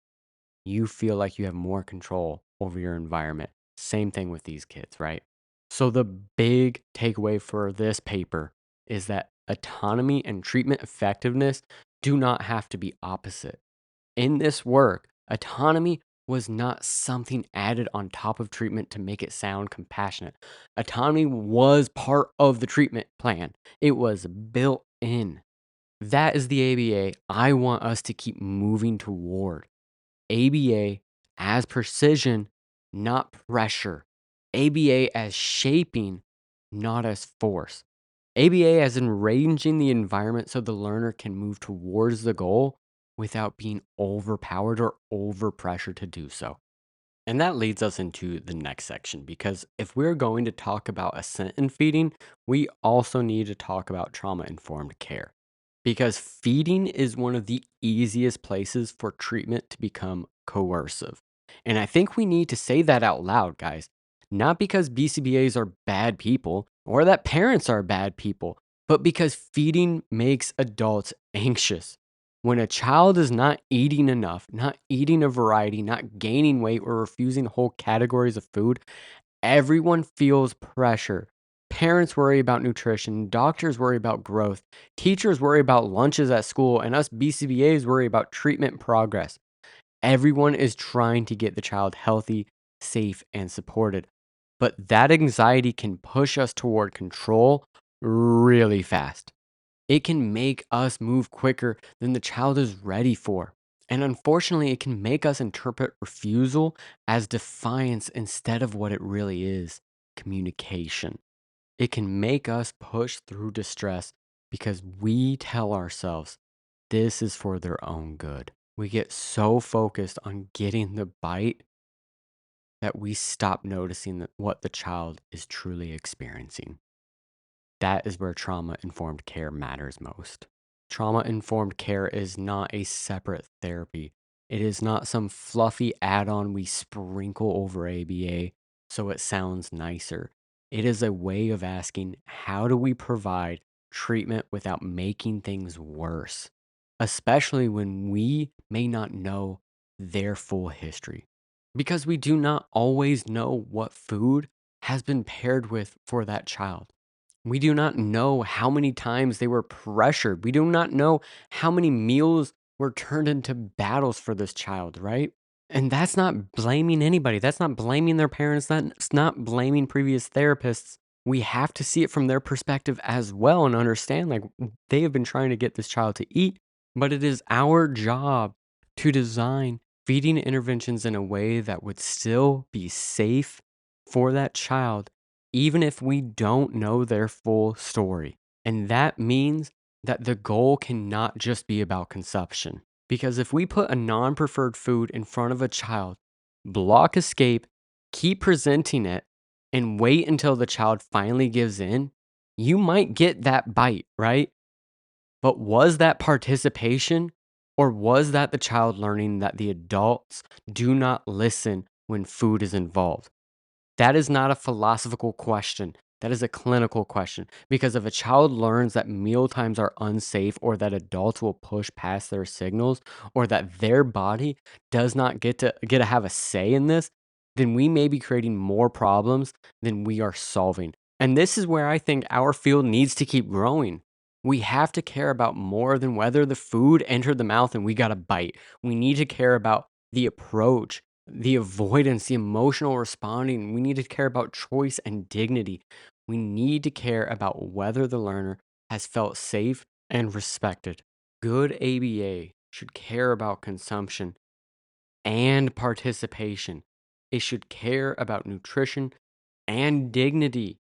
you feel like you have more control over your environment. Same thing with these kids, right? So, the big takeaway for this paper is that autonomy and treatment effectiveness do not have to be opposite. In this work, autonomy was not something added on top of treatment to make it sound compassionate. Autonomy was part of the treatment plan, it was built in. That is the ABA I want us to keep moving toward. ABA as precision, not pressure. ABA as shaping, not as force. ABA as arranging the environment so the learner can move towards the goal without being overpowered or overpressured to do so. And that leads us into the next section because if we're going to talk about assent in feeding, we also need to talk about trauma informed care. Because feeding is one of the easiest places for treatment to become coercive. And I think we need to say that out loud, guys. Not because BCBAs are bad people or that parents are bad people, but because feeding makes adults anxious. When a child is not eating enough, not eating a variety, not gaining weight, or refusing whole categories of food, everyone feels pressure. Parents worry about nutrition, doctors worry about growth, teachers worry about lunches at school, and us BCBAs worry about treatment progress. Everyone is trying to get the child healthy, safe, and supported. But that anxiety can push us toward control really fast. It can make us move quicker than the child is ready for. And unfortunately, it can make us interpret refusal as defiance instead of what it really is, communication. It can make us push through distress because we tell ourselves this is for their own good. We get so focused on getting the bite that we stop noticing what the child is truly experiencing. That is where trauma informed care matters most. Trauma informed care is not a separate therapy. It is not some fluffy add on we sprinkle over ABA so it sounds nicer. It is a way of asking, how do we provide treatment without making things worse? Especially when we may not know their full history. Because we do not always know what food has been paired with for that child. We do not know how many times they were pressured. We do not know how many meals were turned into battles for this child, right? And that's not blaming anybody. That's not blaming their parents. That's not blaming previous therapists. We have to see it from their perspective as well and understand like they have been trying to get this child to eat, but it is our job to design feeding interventions in a way that would still be safe for that child even if we don't know their full story. And that means that the goal cannot just be about consumption. Because if we put a non preferred food in front of a child, block escape, keep presenting it, and wait until the child finally gives in, you might get that bite, right? But was that participation, or was that the child learning that the adults do not listen when food is involved? That is not a philosophical question. That is a clinical question. Because if a child learns that meal times are unsafe or that adults will push past their signals or that their body does not get to have a say in this, then we may be creating more problems than we are solving. And this is where I think our field needs to keep growing. We have to care about more than whether the food entered the mouth and we got a bite. We need to care about the approach, the avoidance, the emotional responding. We need to care about choice and dignity. We need to care about whether the learner has felt safe and respected. Good ABA should care about consumption and participation. It should care about nutrition and dignity.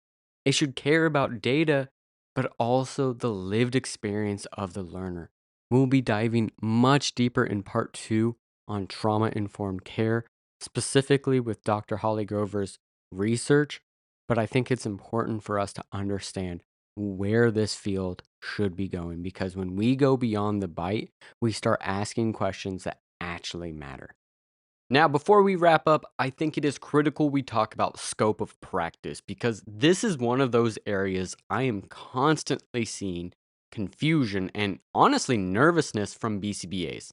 It should care about data, but also the lived experience of the learner. We'll be diving much deeper in part 2 on trauma informed care, specifically with Dr. Holly Gover's research. But I think it's important for us to understand where this field should be going because when we go beyond the bite, we start asking questions that actually matter. Now, before we wrap up, I think it is critical we talk about scope of practice because this is one of those areas I am constantly seeing confusion and honestly nervousness from BCBAs.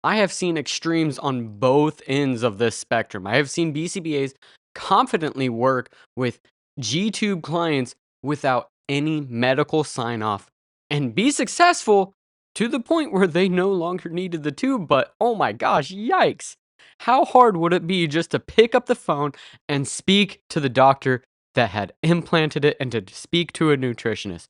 I have seen extremes on both ends of this spectrum. I have seen BCBAs confidently work with G-tube clients without any medical sign off and be successful to the point where they no longer needed the tube, but oh my gosh, yikes. How hard would it be just to pick up the phone and speak to the doctor that had implanted it and to speak to a nutritionist?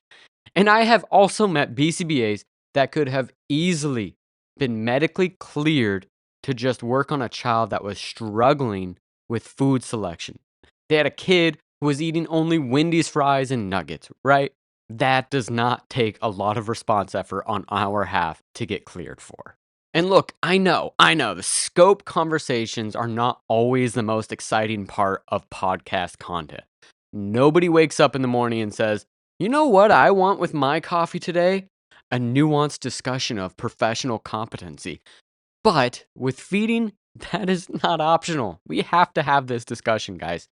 And I have also met BCBAs that could have easily been medically cleared to just work on a child that was struggling with food selection. They had a kid who was eating only Wendy's fries and nuggets, right? That does not take a lot of response effort on our half to get cleared for. And look, I know, the scope conversations are not always the most exciting part of podcast content. Nobody wakes up in the morning and says, you know what I want with my coffee today? A nuanced discussion of professional competency. But with feeding, that is not optional. We have to have this discussion, guys.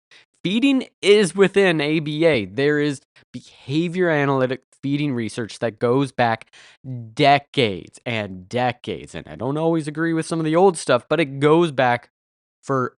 Feeding is within ABA. There is behavior analytic feeding research that goes back decades and decades. And I don't always agree with some of the old stuff, but it goes back for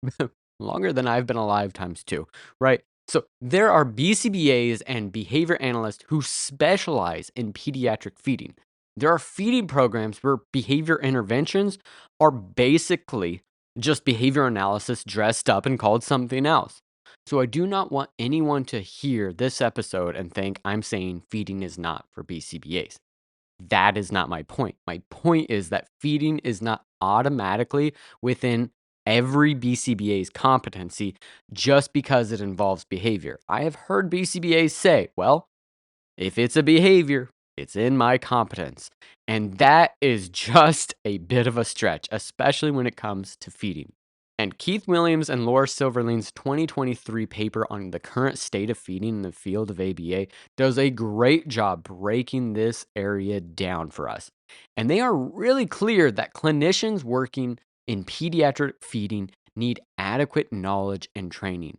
longer than I've been alive times two, right? So there are BCBAs and behavior analysts who specialize in pediatric feeding. There are feeding programs where behavior interventions are basically just behavior analysis dressed up and called something else. So I do not want anyone to hear this episode and think I'm saying feeding is not for BCBAs. That is not my point. My point is that feeding is not automatically within every BCBA's competency just because it involves behavior. I have heard BCBAs say, well, if it's a behavior, it's in my competence. And that is just a bit of a stretch, especially when it comes to feeding. And Keith Williams and Laura Silverling's 2023 paper on the current state of feeding in the field of ABA does a great job breaking this area down for us. And they are really clear that clinicians working in pediatric feeding need adequate knowledge and training.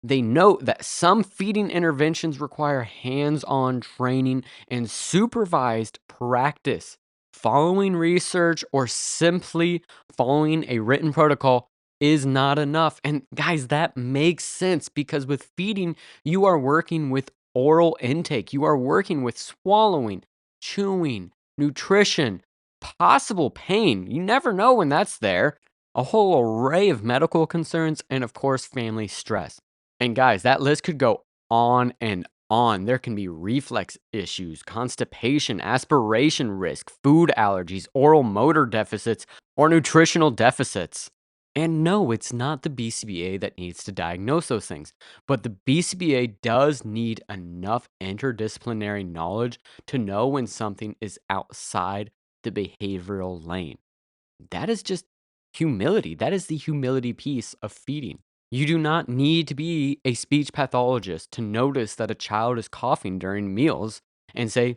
They note that some feeding interventions require hands on training and supervised practice. Following research or simply following a written protocol is not enough. And guys, that makes sense because with feeding, you are working with oral intake, you are working with swallowing, chewing, nutrition, possible pain. You never know when that's there. A whole array of medical concerns, and of course, family stress. And guys, that list could go on and on. There can be reflex issues, constipation, aspiration risk, food allergies, oral motor deficits, or nutritional deficits. And no, it's not the BCBA that needs to diagnose those things, but the BCBA does need enough interdisciplinary knowledge to know when something is outside the behavioral lane. That is just humility. That is the humility piece of feeding. You do not need to be a speech pathologist to notice that a child is coughing during meals and say,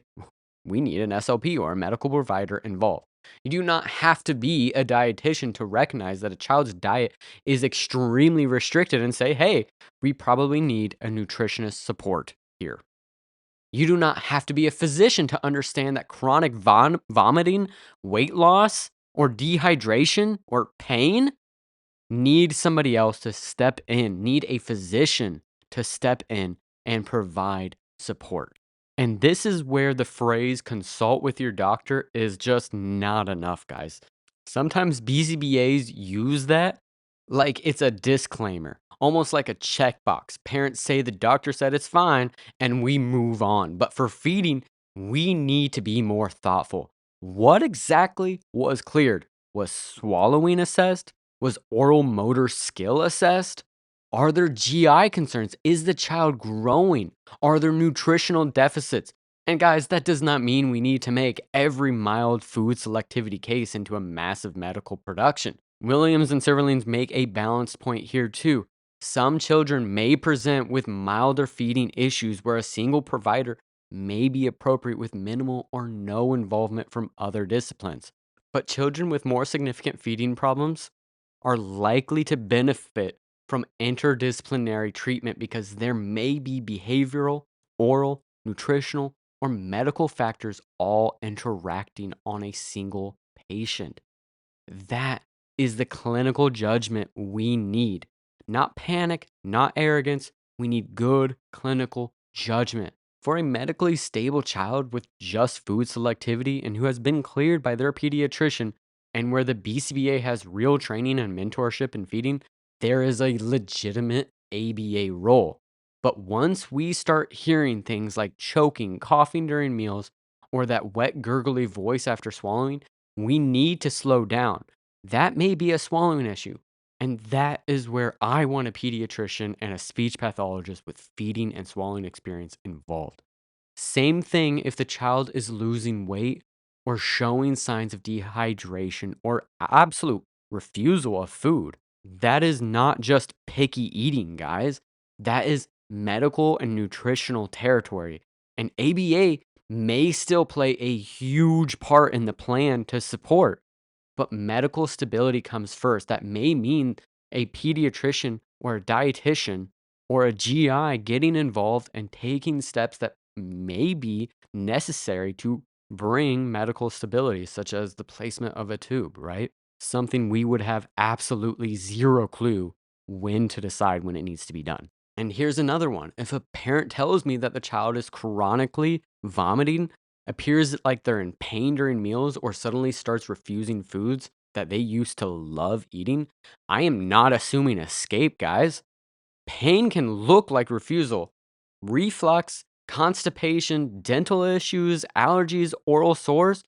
we need an SLP or a medical provider involved. You do not have to be a dietitian to recognize that a child's diet is extremely restricted and say, hey, we probably need a nutritionist support here. You do not have to be a physician to understand that chronic vomiting, weight loss, or dehydration or pain need somebody else to step in, need a physician to step in and provide support. And this is where the phrase consult with your doctor is just not enough, guys. Sometimes BCBAs use that like it's a disclaimer, almost like a checkbox. Parents say the doctor said it's fine and we move on. But for feeding, we need to be more thoughtful. What exactly was cleared? Was swallowing assessed? Was oral motor skill assessed? Are there GI concerns? Is the child growing? Are there nutritional deficits? And guys, that does not mean we need to make every mild food selectivity case into a massive medical production. Williams and Silverlings make a balanced point here too. Some children may present with milder feeding issues where a single provider may be appropriate with minimal or no involvement from other disciplines. But children with more significant feeding problems are likely to benefit from interdisciplinary treatment because there may be behavioral, oral, nutritional, or medical factors all interacting on a single patient. That is the clinical judgment we need. Not panic, not arrogance. We need good clinical judgment. For a medically stable child with just food selectivity and who has been cleared by their pediatrician, and where the BCBA has real training and mentorship in feeding, there is a legitimate ABA role. But once we start hearing things like choking, coughing during meals, or that wet, gurgly voice after swallowing, we need to slow down. That may be a swallowing issue. And that is where I want a pediatrician and a speech pathologist with feeding and swallowing experience involved. Same thing if the child is losing weight or showing signs of dehydration or absolute refusal of food. That is not just picky eating, guys. That is medical and nutritional territory. And ABA may still play a huge part in the plan to support, but medical stability comes first. That may mean a pediatrician or a dietitian or a GI getting involved and taking steps that may be necessary to bring medical stability, such as the placement of a tube, right? Something we would have absolutely zero clue when to decide when it needs to be done. And here's another one. If a parent tells me that the child is chronically vomiting, appears like they're in pain during meals, or suddenly starts refusing foods that they used to love eating, I am not assuming escape, guys. Pain can look like refusal. Reflux, constipation, dental issues, allergies, oral sores,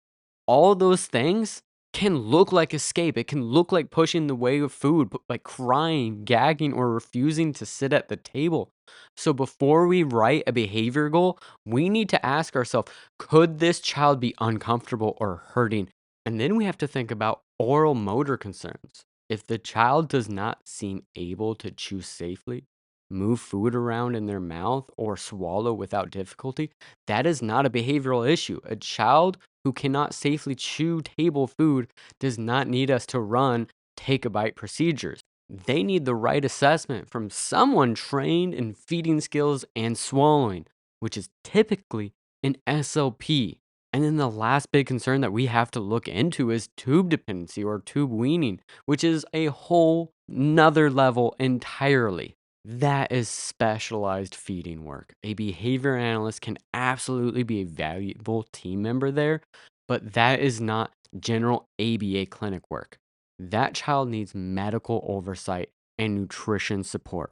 all those things can look like escape. It can look like pushing the way of food, like crying, gagging, or refusing to sit at the table. So before we write a behavior goal, we need to ask ourselves, could this child be uncomfortable or hurting? And then we have to think about oral motor concerns. If the child does not seem able to chew safely, move food around in their mouth, or swallow without difficulty, that is not a behavioral issue. A child who cannot safely chew table food does not need us to run take a bite procedures. They need the right assessment from someone trained in feeding skills and swallowing, which is typically an SLP. And then the last big concern that we have to look into is tube dependency or tube weaning, which is a whole nother level entirely. That is specialized feeding work. A behavior analyst can absolutely be a valuable team member there, but that is not general ABA clinic work. That child needs medical oversight and nutrition support.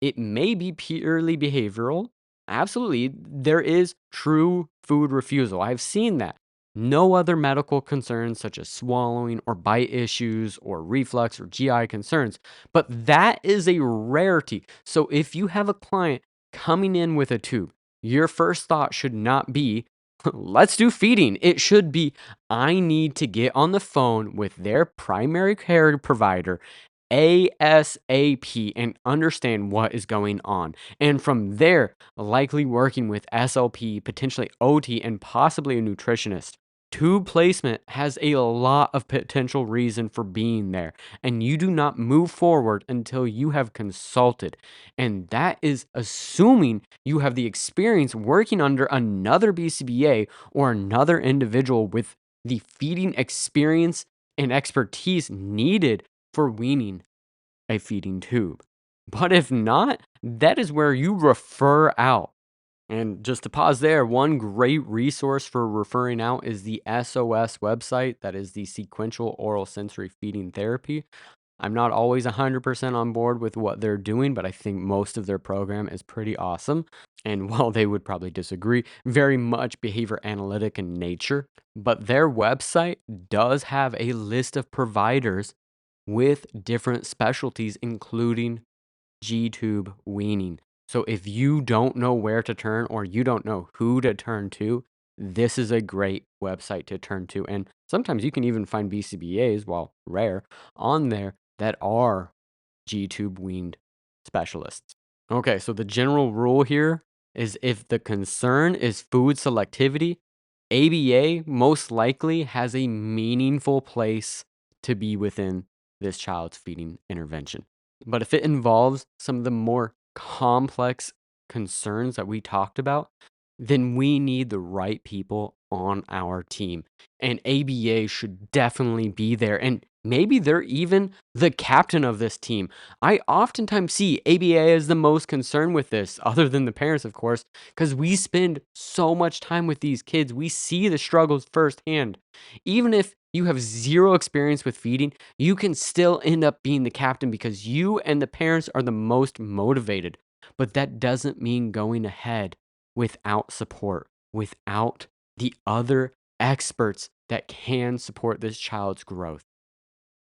It may be purely behavioral. Absolutely, there is true food refusal. I've seen that. No other medical concerns, such as swallowing or bite issues or reflux or GI concerns, but that is a rarity. So if you have a client coming in with a tube, your first thought should not be, let's do feeding. It should be, I need to get on the phone with their primary care provider ASAP and understand what is going on. And from there, likely working with SLP, potentially OT, and possibly a nutritionist. Tube placement has a lot of potential reason for being there, and you do not move forward until you have consulted. And that is assuming you have the experience working under another BCBA or another individual with the feeding experience and expertise needed for weaning a feeding tube. But if not, that is where you refer out. And just to pause there, one great resource for referring out is the SOS website. That is the Sequential Oral Sensory Feeding Therapy. I'm not always 100% on board with what they're doing, but I think most of their program is pretty awesome. And while they would probably disagree, very much behavior analytic in nature. But their website does have a list of providers with different specialties, including G-tube weaning. So if you don't know where to turn or you don't know who to turn to, this is a great website to turn to. And sometimes you can even find BCBAs, while rare, on there that are G-tube weaned specialists. Okay, so the general rule here is if the concern is food selectivity, ABA most likely has a meaningful place to be within this child's feeding intervention. But if it involves some of the more complex concerns that we talked about, then we need the right people on our team. And ABA should definitely be there. And maybe they're even the captain of this team. I oftentimes see ABA as the most concerned with this, other than the parents, of course, because we spend so much time with these kids. We see the struggles firsthand. Even if you have zero experience with feeding, you can still end up being the captain because you and the parents are the most motivated. But that doesn't mean going ahead without support, without the other experts that can support this child's growth.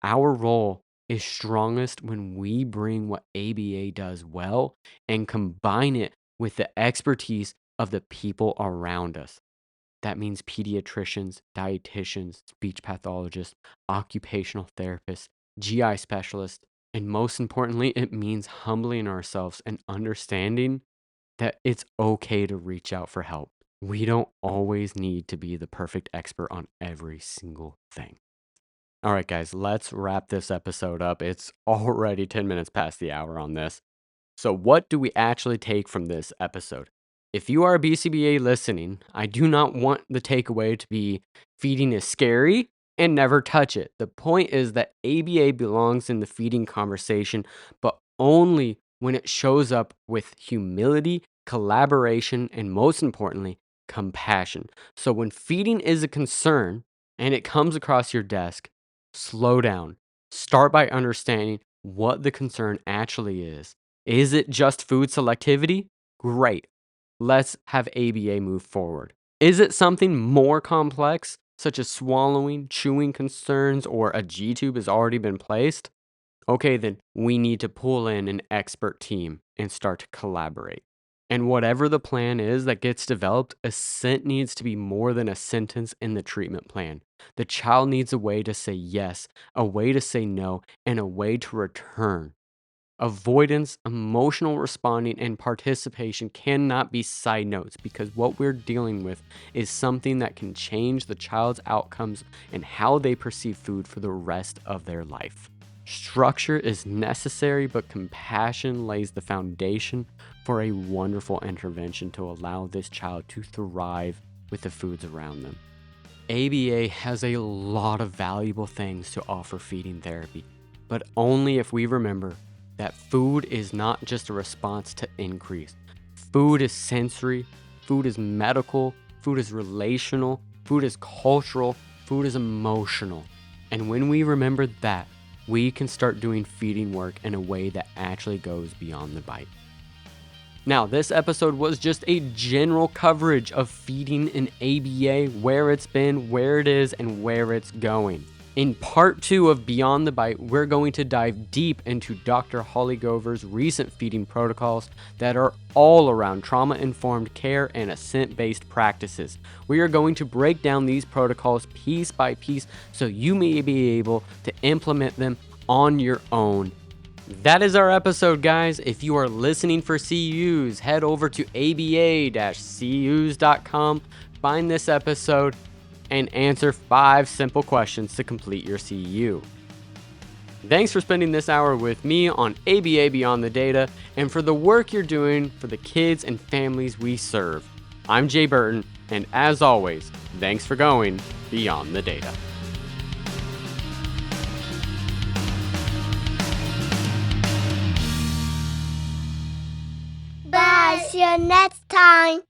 Our role is strongest when we bring what ABA does well and combine it with the expertise of the people around us. That means pediatricians, dietitians, speech pathologists, occupational therapists, GI specialists, and most importantly, it means humbling ourselves and understanding that it's okay to reach out for help. We don't always need to be the perfect expert on every single thing. All right, guys, let's wrap this episode up. It's already 10 minutes past the hour on this. So, what do we actually take from this episode? If you are a BCBA listening, I do not want the takeaway to be feeding is scary and never touch it. The point is that ABA belongs in the feeding conversation, but only when it shows up with humility, collaboration, and most importantly, compassion. So, when feeding is a concern and it comes across your desk, slow down. Start by understanding what the concern actually is. Is it just food selectivity? Great. Let's have ABA move forward. Is it something more complex? such as swallowing, chewing concerns, or a G-tube has already been placed, okay, then we need to pull in an expert team and start to collaborate. And whatever the plan is that gets developed, assent needs to be more than a sentence in the treatment plan. The child needs a way to say yes, a way to say no, and a way to return. Avoidance, emotional responding, and participation cannot be side notes because what we're dealing with is something that can change the child's outcomes and how they perceive food for the rest of their life. Structure is necessary, but compassion lays the foundation for a wonderful intervention to allow this child to thrive with the foods around them. ABA has a lot of valuable things to offer feeding therapy, but only if we remember that food is not just a response to increase. Food is sensory, food is medical, food is relational, food is cultural, food is emotional. And when we remember that, we can start doing feeding work in a way that actually goes beyond the bite. Now, this episode was just a general coverage of feeding in ABA, where it's been, where it is, and where it's going. In part 2 of Beyond the Bite, we're going to dive deep into Dr. Holly Gover's recent feeding protocols that are all around trauma-informed care and assent-based practices. We are going to break down these protocols piece by piece so you may be able to implement them on your own. That is our episode, guys. If you are listening for CEUs, head over to aba-ceus.com, find this episode, and answer 5 simple questions to complete your CEU. Thanks for spending this hour with me on ABA Beyond the Data and for the work you're doing for the kids and families we serve. I'm Jay Burton, and as always, thanks for going beyond the data. Bye. See you next time.